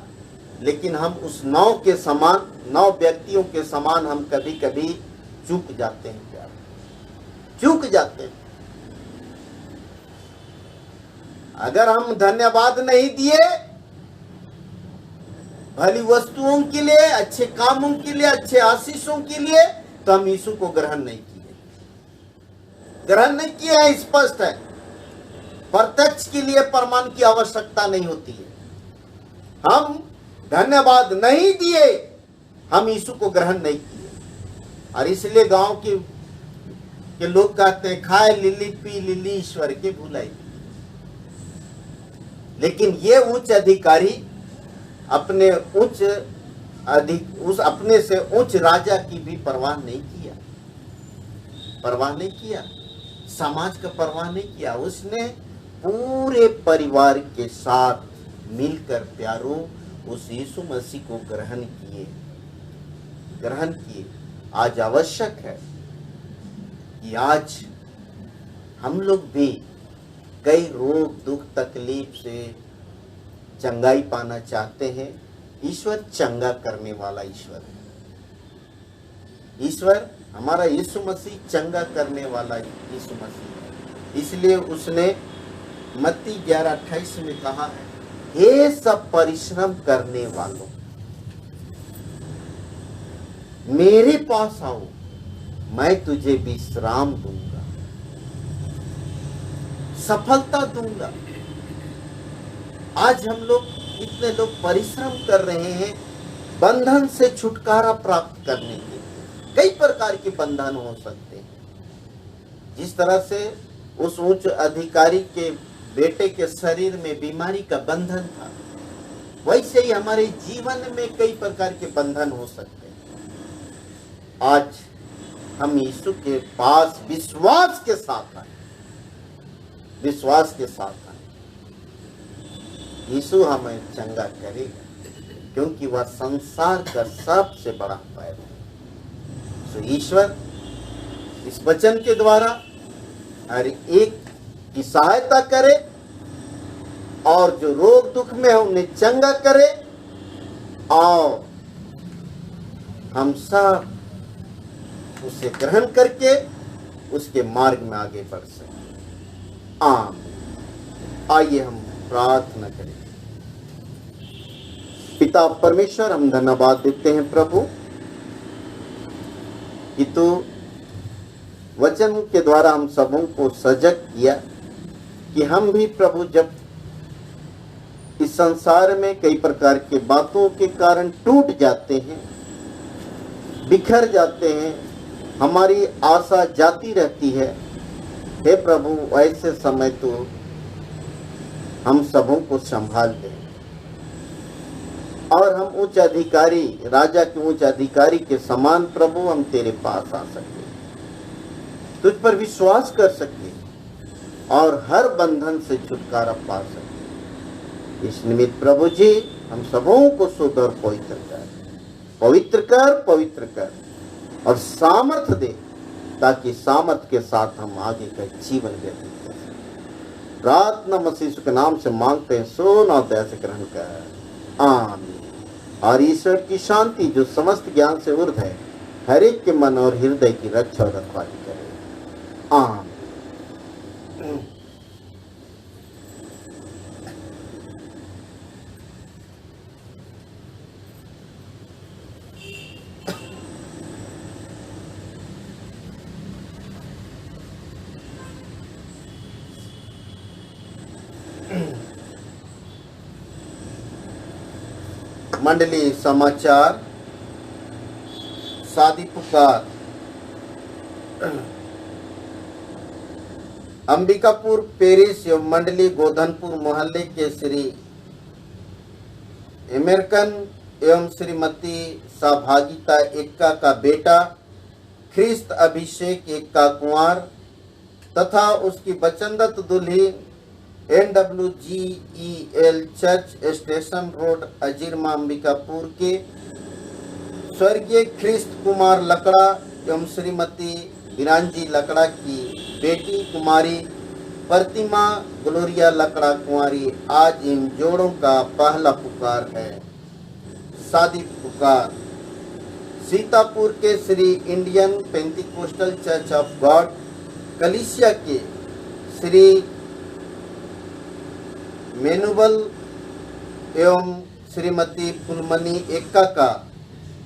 लेकिन हम उस 9 व्यक्तियों के समान हम कभी कभी चूक जाते हैं। अगर हम धन्यवाद नहीं दिए भली वस्तुओं के लिए, अच्छे कामों के लिए, अच्छे आशीषों के लिए, तो हम यीशु को ग्रहण नहीं किए हैं। स्पष्ट है, प्रत्यक्ष के लिए प्रमाण की आवश्यकता नहीं होती है। हम धन्यवाद नहीं दिए, हम यीशु को ग्रहण नहीं किए। और इसलिए गांव के लोग कहते हैं, खाए लिली पी लिली ईश्वर के भुलाई। लेकिन ये उच्च अधिकारी अपने से उच्च राजा की भी परवाह नहीं किया। समाज का परवाह नहीं किया, उसने पूरे परिवार के साथ मिलकर प्यारों उस यीशु मसीह को ग्रहण किए। आज आवश्यक है कि आज हम लोग भी कई रोग दुख तकलीफ से चंगाई पाना चाहते हैं। ईश्वर चंगा करने वाला ईश्वर है। ईश्वर हमारा यीशु मसीह चंगा करने वाला यीशु मसीह है। इसलिए उसने मत्ती 11:28 में कहा है, हे सब परिश्रम करने वालों, मेरे पास आओ, मैं तुझे विश्राम दूंगा, सफलता दूंगा। आज हम लोग इतने लोग परिश्रम कर रहे हैं बंधन से छुटकारा प्राप्त करने के लिए। कई प्रकार के बंधन हो सकते हैं। जिस तरह से उस उच्च अधिकारी के बेटे के शरीर में बीमारी का बंधन था, वैसे ही हमारे जीवन में कई प्रकार के बंधन हो सकते हैं। आज हम यीशु के पास विश्वास के साथ आए। यीशु हमें चंगा करेगा, क्योंकि वह संसार का सबसे बड़ा पैर है। तो ईश्वर इस वचन के द्वारा हर एक की सहायता करे और जो रोग दुख में है उन्हें चंगा करे, और हम सब उसे ग्रहण करके उसके मार्ग में आगे बढ़ सकें। आमीन। आइए हम प्रार्थना करें। पिता परमेश्वर, हम धन्यवाद देते हैं प्रभु कि तू वचन के द्वारा हम सबों को सजग किया कि हम भी प्रभु जब इस संसार में कई प्रकार के बातों के कारण टूट जाते हैं, बिखर जाते हैं, हमारी आशा जाती रहती है, हे प्रभु ऐसे समय तो हम सबों को संभाल ले और हम उच्च अधिकारी, राजा के उच्च अधिकारी के समान प्रभु हम तेरे पास आ सके, तुझ पर विश्वास कर सके और हर बंधन से छुटकारा पा सके। इस निमित्त प्रभु जी हम सबों को शुद्ध और पवित्र कर और सामर्थ दे, ताकि सामर्थ के साथ हम आगे का जीवन व्यतीत कर सकें। प्रार्थना मसीह के नाम से मांगते हैं, सुन और दया से ग्रहण कर। आमीन। और ईश्वर की शांति जो समस्त ज्ञान से ऊर्ध्व है, हर एक के मन और हृदय की रक्षा और रखवाली करे। आमीन। मंडली समाचार, शादी पुकार। अंबिकापुर पेरिस एवं मंडली गोधनपुर मोहल्ले के श्री अमेरिकन एवं श्रीमती सहभागिता एक्का का बेटा ख्रिस्त अभिषेक एक्का कुंवर तथा उसकी बचंदत दुल्ही NWGEL church station road Ajirma Ambikapur के स्वर्गीय ख्रिस्त कुमार लकड़ा एवं श्रीमती बिरांजी लकड़ा की बेटी कुमारी प्रतिमा ग्लोरिया लकड़ा कुंवारी आज इन जोड़ों का पहला पुकार है। शादी पुकार। सीतापुर के Shri Indian Pentecostal church of God कलीसिया के श्री मेनुबल एवं श्रीमती फुलमनी एक्का का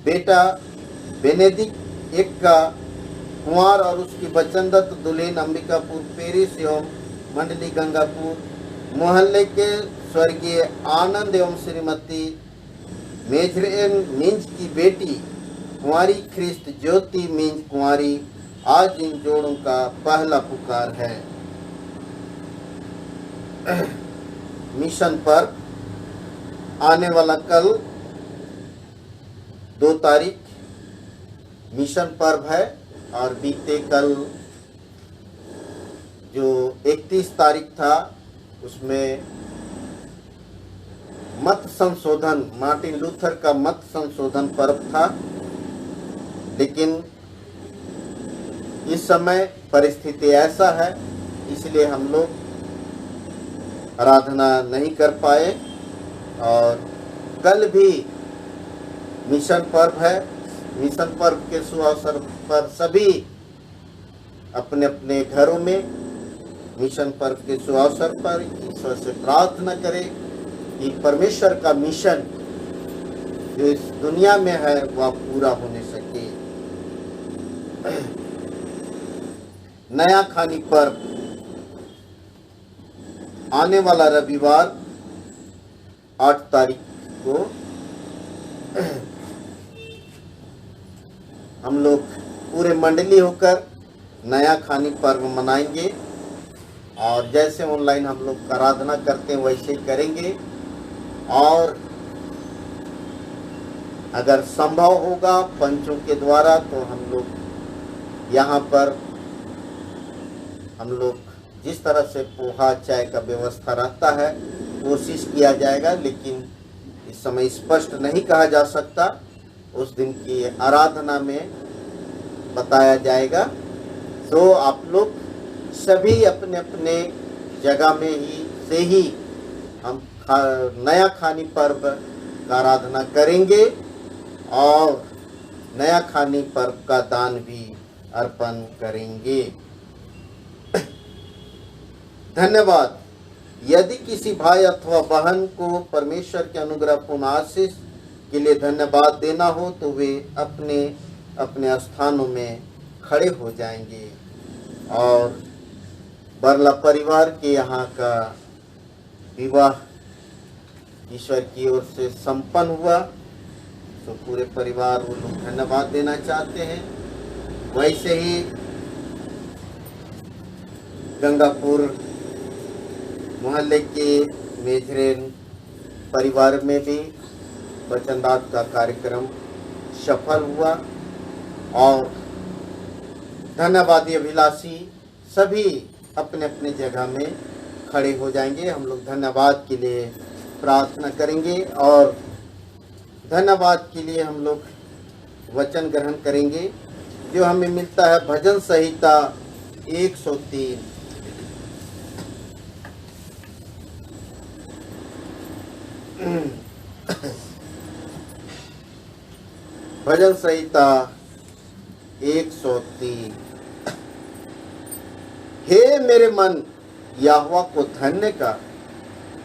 बेटा बेनेडिक्ट एक्का कुंवर और उसकी बचंदत दुल्हन अंबिकापुर पेरिस एवं मंडली गंगापुर मोहल्ले के स्वर्गीय आनंद एवं श्रीमती मेजरेन मिंज की बेटी कुंवारी ख्रिस्त ज्योति मिंज कुंवारी आज इन जोड़ों का पहला पुकार है। मिशन पर आने वाला कल 2 तारीख मिशन पर्व है और बीते कल जो 31 तारीख था उसमें मत संशोधन, मार्टिन लूथर का मत संशोधन पर्व था, लेकिन इस समय परिस्थिति ऐसा है इसलिए हम लोग आराधना नहीं कर पाए। और कल भी मिशन पर्व है। मिशन पर्व के शुभ अवसर पर सभी अपने अपने घरों में मिशन पर्व के शुभ अवसर पर ईश्वर से प्रार्थना करें कि परमेश्वर का मिशन जो इस दुनिया में है वह पूरा होने सके। नया खानी पर्व आने वाला रविवार 8 तारीख को हम लोग पूरे मंडली होकर नया खानी पर्व मनाएंगे और जैसे ऑनलाइन हम लोग आराधना करते हैं वैसे ही करेंगे। और अगर संभव होगा पंचों के द्वारा तो हम लोग यहाँ पर हम लोग जिस तरह से पोहा चाय का व्यवस्था रहता है कोशिश किया जाएगा, लेकिन इस समय स्पष्ट नहीं कहा जा सकता। उस दिन की आराधना में बताया जाएगा। तो आप लोग सभी अपने अपने जगह में ही हम नया खानी पर्व का आराधना करेंगे और नया खानी पर्व का दान भी अर्पण करेंगे। धन्यवाद। यदि किसी भाई अथवा बहन को परमेश्वर के अनुग्रहपूर्ण आशीष के लिए धन्यवाद देना हो तो वे अपने अपने स्थानों में खड़े हो जाएंगे। और बरला परिवार के यहाँ का विवाह ईश्वर की ओर से संपन्न हुआ, तो पूरे परिवार वो लोग धन्यवाद देना चाहते हैं। वैसे ही गंगापुर मोहल्ले के मेजरेन परिवार में भी वचनदान का कार्यक्रम सफल हुआ और धन्यवादी अभिलाषी सभी अपने अपने जगह में खड़े हो जाएंगे। हम लोग धन्यवाद के लिए प्रार्थना करेंगे और धन्यवाद के लिए हम लोग वचन ग्रहण करेंगे जो हमें मिलता है भजन संहिता 103। भजन संहिता 103। हे मेरे मन यहोवा को धन्य का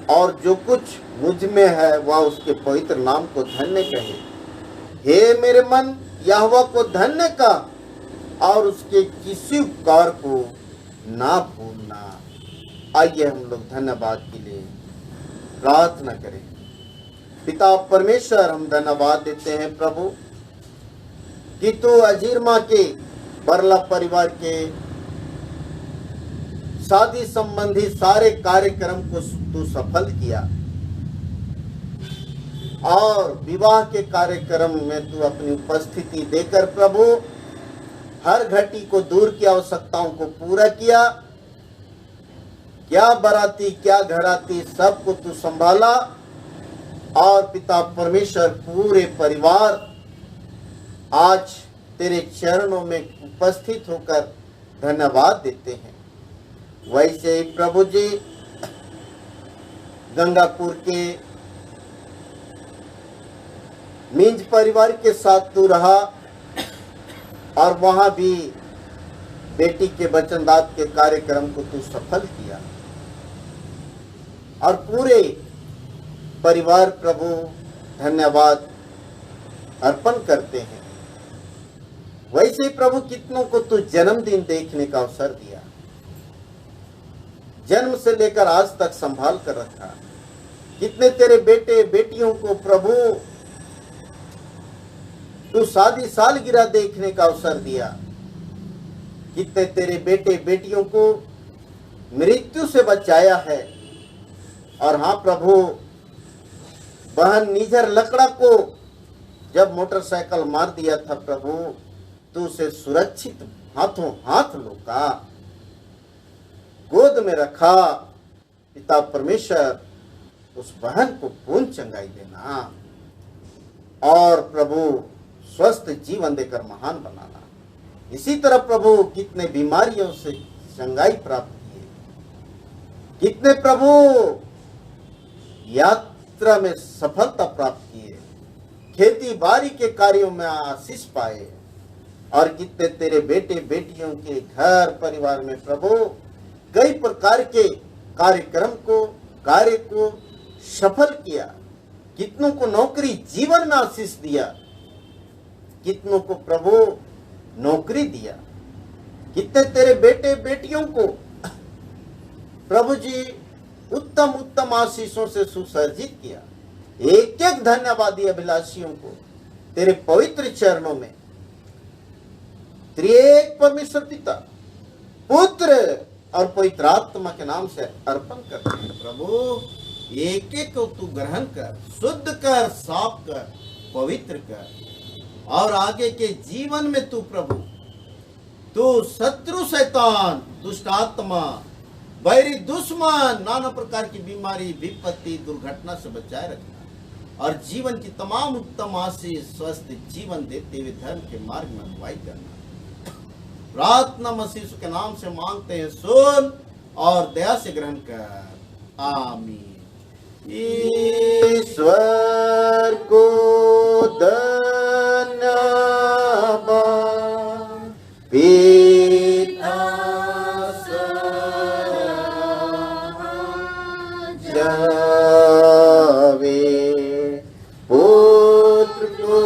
और जो कुछ मुझ में है वह उसके पवित्र नाम को धन्य कहे। हे मेरे मन यहोवा को धन्य का और उसके किसी उपकार को ना भूलना। आइए हम लोग धन्यवाद के लिए प्रार्थना करें। पिता परमेश्वर, हम धन्यवाद देते हैं प्रभु कि तू अजीरमा के बरला परिवार के शादी संबंधी सारे कार्यक्रम को तू सफल किया और विवाह के कार्यक्रम में तू अपनी उपस्थिति देकर प्रभु हर घटी को दूर की आवश्यकताओं को पूरा किया। क्या बाराती क्या घराती सबको तू संभाला और पिता परमेश्वर पूरे परिवार आज तेरे चरणों में उपस्थित होकर धन्यवाद देते हैं। वैसे ही प्रभु जी गंगापुर के मिंज परिवार के साथ तू रहा और वहां भी बेटी के वचनदान के कार्यक्रम को तू सफल किया और पूरे परिवार प्रभु धन्यवाद अर्पण करते हैं। वैसे ही प्रभु कितनों को तू जन्मदिन देखने का अवसर दिया, जन्म से लेकर आज तक संभाल कर रखा। कितने तेरे बेटे बेटियों को प्रभु तू शादी सालगिरह देखने का अवसर दिया। कितने तेरे बेटे बेटियों को मृत्यु से बचाया है। और हाँ प्रभु, बहन निजर लकड़ा को जब मोटरसाइकिल मार दिया था प्रभु, तू उसे सुरक्षित हाथों हाथ लौटा। गोद में रखा। पिता परमेश्वर उस बहन को पूर्ण चंगाई देना और प्रभु स्वस्थ जीवन देकर महान बनाना। इसी तरह प्रभु कितने बीमारियों से चंगाई प्राप्त किए, कितने प्रभु यात्रा में सफलता प्राप्त किए, खेती बाड़ी के कार्यों में आशीष पाए, और कितने तेरे बेटे बेटियों के घर परिवार में प्रभु कई प्रकार के कार्यक्रम को कार्य को सफल किया। कितनों को नौकरी जीवन में आशीष दिया, कितनों को प्रभु नौकरी दिया, कितने तेरे बेटे बेटियों को प्रभु जी उत्तम उत्तम आशीषों से सुसज्जित किया। एक एक धन्यवादी अभिलाषियों को तेरे पवित्र चरणों में त्रिएक परमेश्वर पिता, पुत्र और पवित्र आत्मा के नाम से अर्पण करते हैं। प्रभु एक एक को तू ग्रहण कर, शुद्ध कर, साफ कर, पवित्र कर, और आगे के जीवन में तू प्रभु तू शत्रु शैतान दुष्ट आत्मा बैरी दुश्मन नाना प्रकार की बीमारी विपत्ति दुर्घटना से बचाए रखना, और जीवन की तमाम उत्तम आशीष स्वस्थ जीवन देते हुए धर्म के मार्ग में अगुवाई करना। प्रार्थना मसीह के नाम से मांगते हैं, सुन और दया से ग्रहण कर, आमीन। ईश्वर को धन्यवाद, पिता जावे, पुत्र को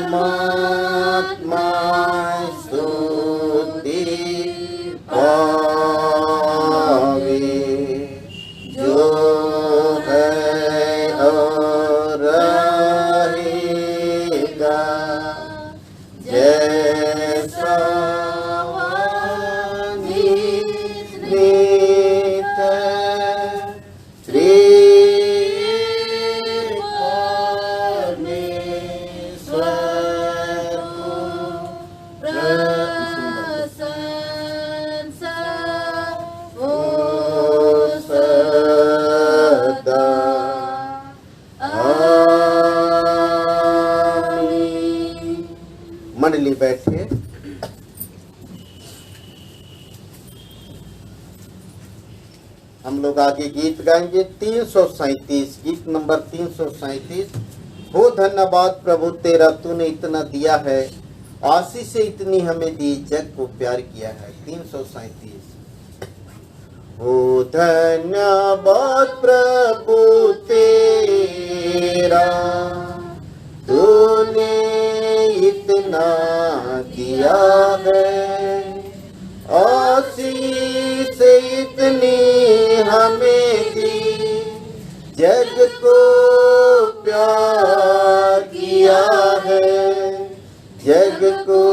धर्मात्मा स्तुति पावे, जो है और रहेगा जैसा मंडली बैठे। हम लोग आगे गीत गाएंगे 337, गीत नंबर 337। हो धन्यवाद प्रभु तेरा, तूने इतना दिया है, आशीष से इतनी हमें दी, जग को प्यार किया है। 337। हो धन्यवाद प्रभु तेरा, तूने इतना दिया है, आशीष इतनी हमें दी, जग को प्यार किया है, जग को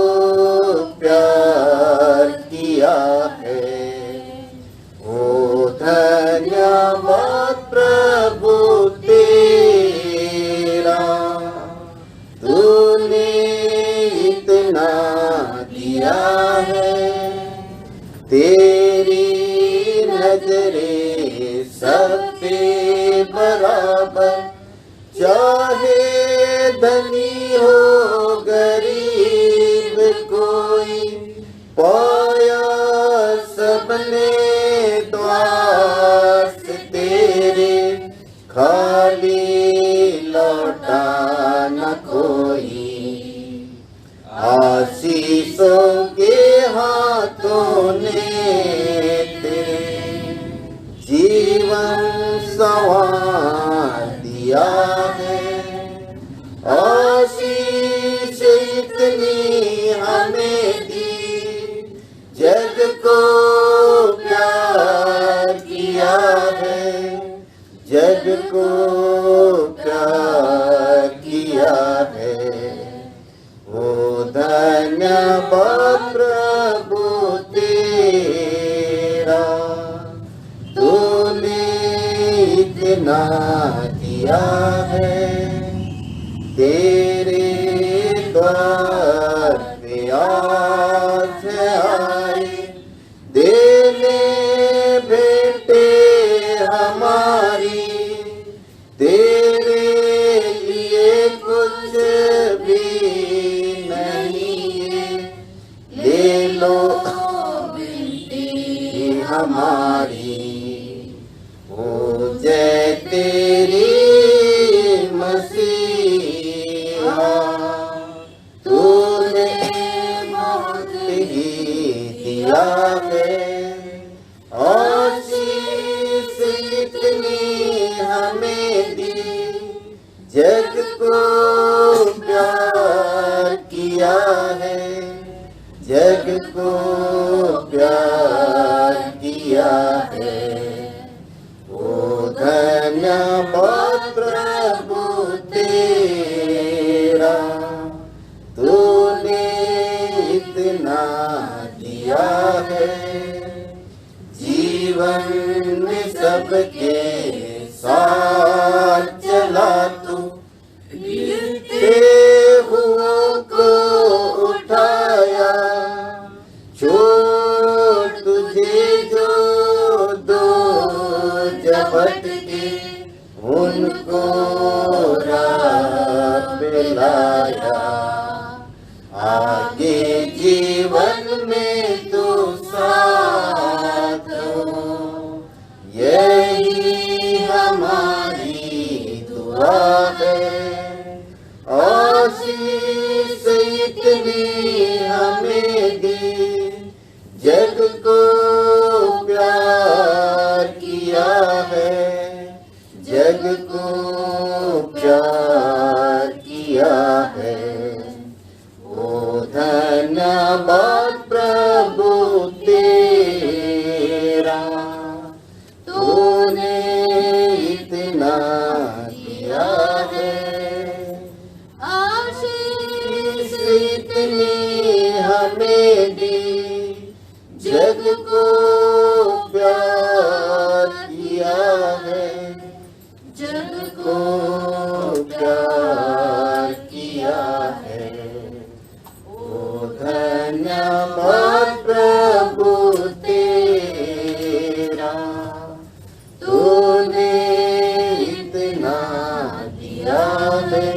प्यार किया है। ओ धन्यवाद प्रभु तेरा, तूने इतना दिया है, तेरी नजरें सब पे बराबर, चाहे धनी हो गरीब कोई, पाया सबने द्वार से तेरे, खाली लौटा न कोई। आशीषों के हाथों ने तेरे जीवन संवार दिया है, आशीष इतनी हमें दी, जग को प्यार किया है, जग को प्यार किया है। ओ धन्यवाद प्रभु तेरा, तूने इतना दिया है, तेरे आज आए देने बेटे हमारी, तेरे लिए कुछ भी नहीं है, ले लो बिनती हमारी। हो जय तेरी मसीहा, तूने बहुत ही दिया है, आशीष इतनी हमें दी, जग को प्यार किया है, जग को प्यार किया है। ओ धन्यवाद प्रभु तेरा, तूने इतना दिया है, जीवन में सबके साथ चला तू, गिरते हुओं को उठाया, छोड़ तुझे जो दो झपट के, उनको राह पे लाया। आगे जीवन में तू साथ हो, यही हमारी दुआ है। आशीष इतनी हमें दी, जग को प्यार किया है, जग को प्यार किया है। ओ धन्यवाद प्रभु तेरा, तूने इतना दिया है, आशीष इतनी हमें दी, जग को प्यार किया है, जग को प्यार किया है। ओ धन्यवाद प्रभु तेरा, तूने इतना दिया है।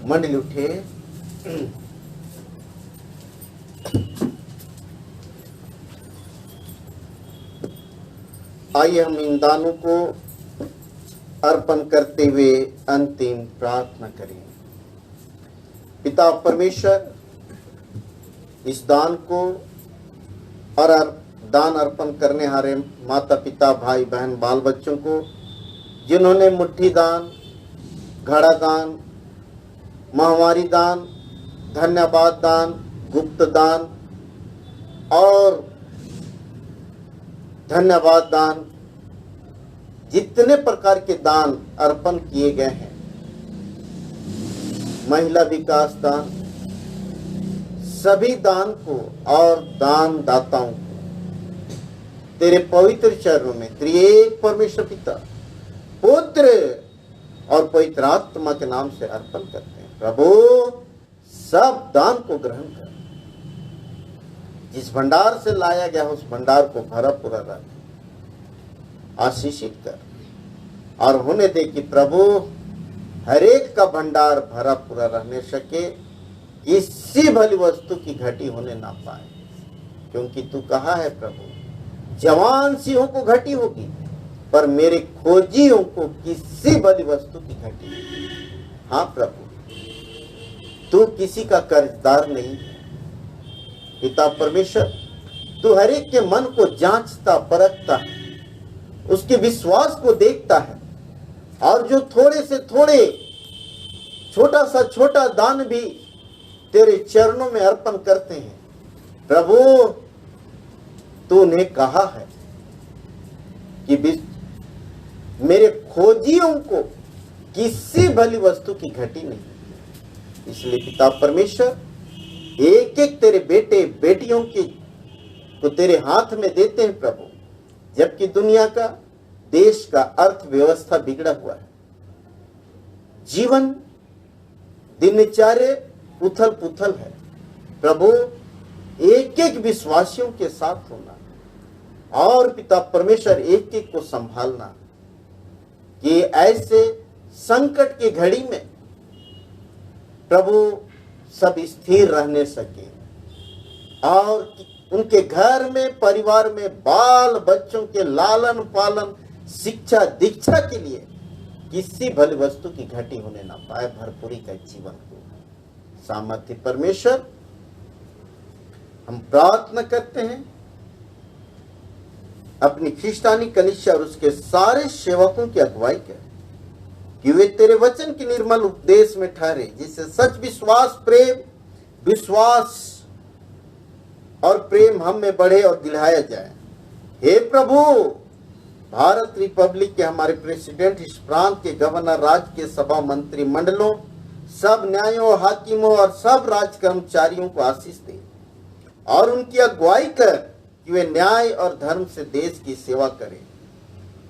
मंडली उठे। आइए हम इन दानों को अर्पण करते हुए अंतिम प्रार्थना करें। पिता परमेश्वर, इस दान को और दान अर्पण करने हारे माता पिता भाई बहन बाल बच्चों को, जिन्होंने मुट्ठी दान, घड़ा दान, महामारी दान, धन्यवाद दान, गुप्त दान और धन्यवाद दान, जितने प्रकार के दान अर्पण किए गए हैं, महिला विकास दान, सभी दान को और दान दाताओं को तेरे पवित्र चरणों में त्रिएक परमेश्वर पिता, पुत्र और पवित्र आत्मा के नाम से अर्पण करते हैं। प्रभु, सब दान को ग्रहण कर, जिस भंडार से लाया गया उस भंडार को भरा पूरा रख, आशीषित कर और होने दे कि प्रभु हर एक का भंडार भरा पूरा रहने सके, किसी भली वस्तु की घटी होने ना पाए, क्योंकि तू कहा है प्रभु, जवान सिंहों को घटी होगी पर मेरे खोजियों को किसी भली वस्तु की घटी नहीं। हाँ प्रभु, तू किसी का कर्जदार नहीं है। पिता परमेश्वर, तू हर एक के मन को जांचता परखता है, उसके विश्वास को देखता है, और जो थोड़े से थोड़े छोटा सा छोटा दान भी तेरे चरणों में अर्पण करते हैं, प्रभु तूने कहा है कि मेरे खोजियों को किसी भली वस्तु की घटी नहीं। इसलिए पिता परमेश्वर, एक एक तेरे बेटे बेटियों को तेरे हाथ में देते हैं प्रभु, जबकि दुनिया का, देश का अर्थव्यवस्था बिगड़ा हुआ है, जीवन दिनचर्या उथल पुथल है, प्रभु एक एक विश्वासियों के साथ होना और पिता परमेश्वर एक एक को संभालना कि ऐसे संकट की घड़ी में प्रभु सब स्थिर रहने सके और उनके घर में परिवार में बाल बच्चों के लालन पालन शिक्षा दीक्षा के लिए किसी भली वस्तु की घटी होने ना पाए, भरपूरी का जीवन हो। सामर्थ्य परमेश्वर, हम प्रार्थना करते हैं अपनी ख्रिस्तानी कलीसिया और उसके सारे सेवकों की अगुवाई कर कि वे तेरे वचन के निर्मल उपदेश में ठहरे, जिससे सच विश्वास और प्रेम हम में बढ़े और दिलाया जाए। हे प्रभु, भारत रिपब्लिक के हमारे प्रेसिडेंट, इस प्रांत के गवर्नर, राज्य के सभा मंत्री मंडलों, सब न्यायों, हाकिमों और सब राज कर्मचारियों को आशीष दे और उनकी अगुवाई कर कि वे न्याय और धर्म से देश की सेवा करें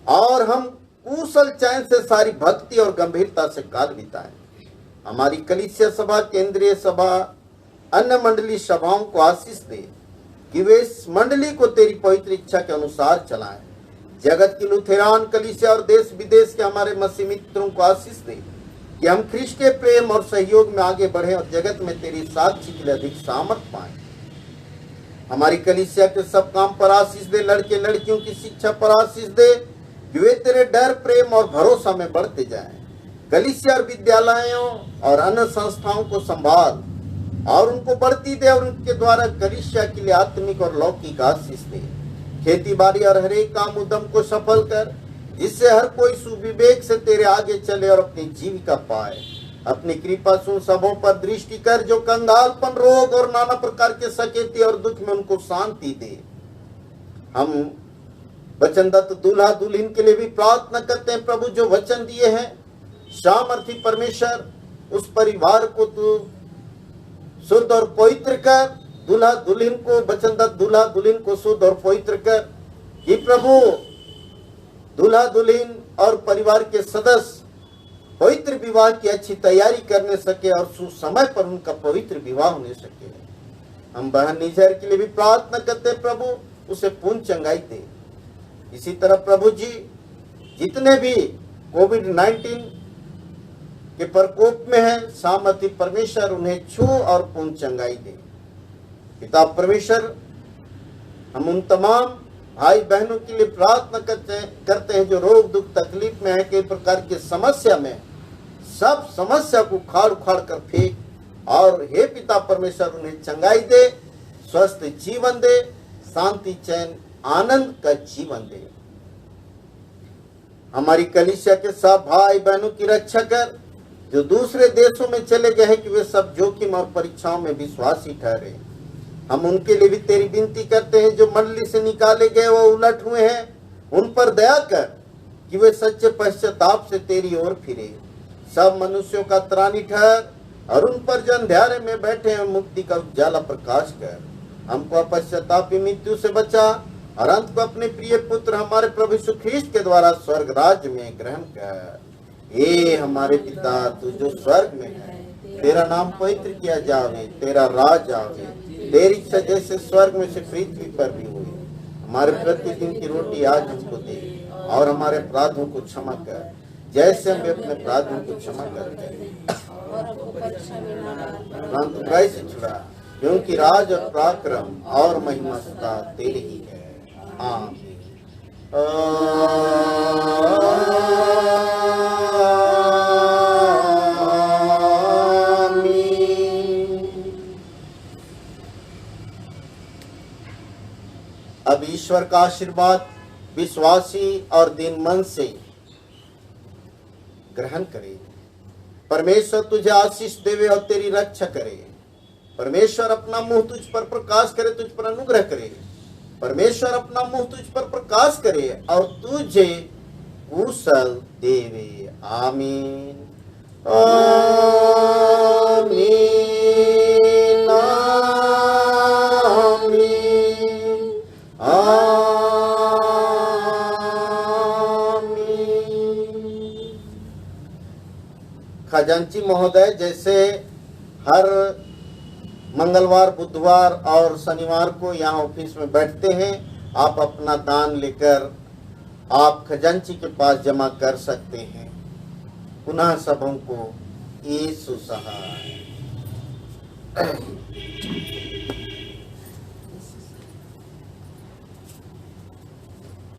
और हम कुशल चैन से सारी भक्ति और गंभीरता से काल बिताएं। हमारी कलीसिया सभा, केंद्रीय सभा, अन्य मंडली सभाओं को आशीष दे कि वे इस मंडली को तेरी पवित्र इच्छा के अनुसार चलाएं। जगत की लुथेरान कलीसिया और देश विदेश के हमारे मसीह मित्रों को आशीष दे कि हम ख्रिस्ट के प्रेम और सहयोग में आगे बढ़े और जगत में तेरी साक्षी के लिए अधिक सामर्थ पाएं। हमारी कलीसिया के सब काम पर आशीष दे, लड़के लड़कियों की शिक्षा पर आशीष दे कि वे तेरे डर, प्रेम और भरोसा में बढ़ते जाएं। कलीसिया और विद्यालयों और अन्य संस्थाओं को संभाल और उनको बढ़ती दे और उनके द्वारा कलीसिया के लिए आत्मिक और लौकिक आशीष दे। खेती बाड़ी और हरेक काम उद्यम को सफल कर, जिससे हर कोई सुविवेक से तेरे आगे चले और अपनी जीविका पाए। अपनी कृपा सुन सबों पर दृष्टि कर, जो कंगालपन, रोग और नाना प्रकार के सकेती और दुख में उनको शांति दे। हम वचनदत्त दूल्हा दुल्हन के लिए भी प्रार्थना करते हैं प्रभु, जो वचन दिए हैं। सामर्थी परमेश्वर, उस परिवार को तू शुद्ध और पवित्र कर, दूल्हा दुल्हन को, वचनदत्त दूल्हा दुल्हन को शुद्ध और पवित्र कर कि प्रभु दूल्हा दुल्हन और परिवार के सदस्य पवित्र विवाह की अच्छी तैयारी करने सके और सुसमय पर उनका पवित्र विवाह होने सके। हम बहन निजर के लिए भी प्रार्थना करते हैं प्रभु, उसे पूर्ण चंगाई दे। इसी तरह प्रभु जी, जितने भी कोविड-19 के प्रकोप में है, सामर्थ्य परमेश्वर उन्हें छू और पूर्ण चंगाई दे। पिता परमेश्वर, हम उन तमाम भाई बहनों के लिए प्रार्थना करते हैं जो रोग दुख तकलीफ में है, कई प्रकार की समस्या में, सब समस्या को उखाड़ उखाड़ कर फेंक और हे पिता परमेश्वर उन्हें चंगाई दे, स्वस्थ जीवन दे, शांति चैन आनंद का जीवन दे। हमारी कलीसिया के सब भाई बहनों की रक्षा कर, जो दूसरे देशों में चले गए हैं कि वे सब जोखिम और परीक्षाओं में विश्वासी ठहरे। हम उनके लिए भी तेरी विनती करते हैं, जो मंडली से निकाले गए वो उलट हुए हैं, उन पर दया कर कि वे सच्चे पश्चाताप से तेरी ओर फिरे। सब मनुष्यों का त्राणी ठहर और उन पर जो अंधेरे में बैठे हैं मुक्ति का उजाला प्रकाश कर। हमको पश्चातापी मृत्यु से बचा और अंत को अपने प्रिय पुत्र हमारे प्रभु यीशु ख्रीस्त के द्वारा स्वर्ग राज्य में ग्रहण कर। हे हमारे पिता, तू जो स्वर्ग में है, तेरा नाम पवित्र किया जावे, तेरा राज आवे, तेरी इच्छा जैसे स्वर्ग में से पृथ्वी पर भी हुई। हमारे प्रतिदिन की रोटी आज हमको दे और हमारे अपराधों को क्षमा कर, जैसे हम अपने अपराधों को क्षमा करते हैं। परंतु बुराई से छुड़ा, क्योंकि राज और पराक्रम और महिमा सदा तेरी ही है। आमीन। अब ईश्वर का आशीर्वाद विश्वासी और दीन मन से ग्रहण करे। परमेश्वर तुझे आशीष देवे और तेरी रक्षा करे। परमेश्वर अपना मुंह तुझ पर प्रकाश करे, तुझ पर अनुग्रह करे। परमेश्वर अपना मुंह तुझ पर प्रकाश करे और तुझे कुशल देवे। आमीन। आमीन। खजांची महोदय जैसे हर मंगलवार, बुधवार और शनिवार को यहाँ ऑफिस में बैठते हैं। आप अपना दान लेकर आप खजांची के पास जमा कर सकते हैं। पुनः सबों को यीशु सहाय।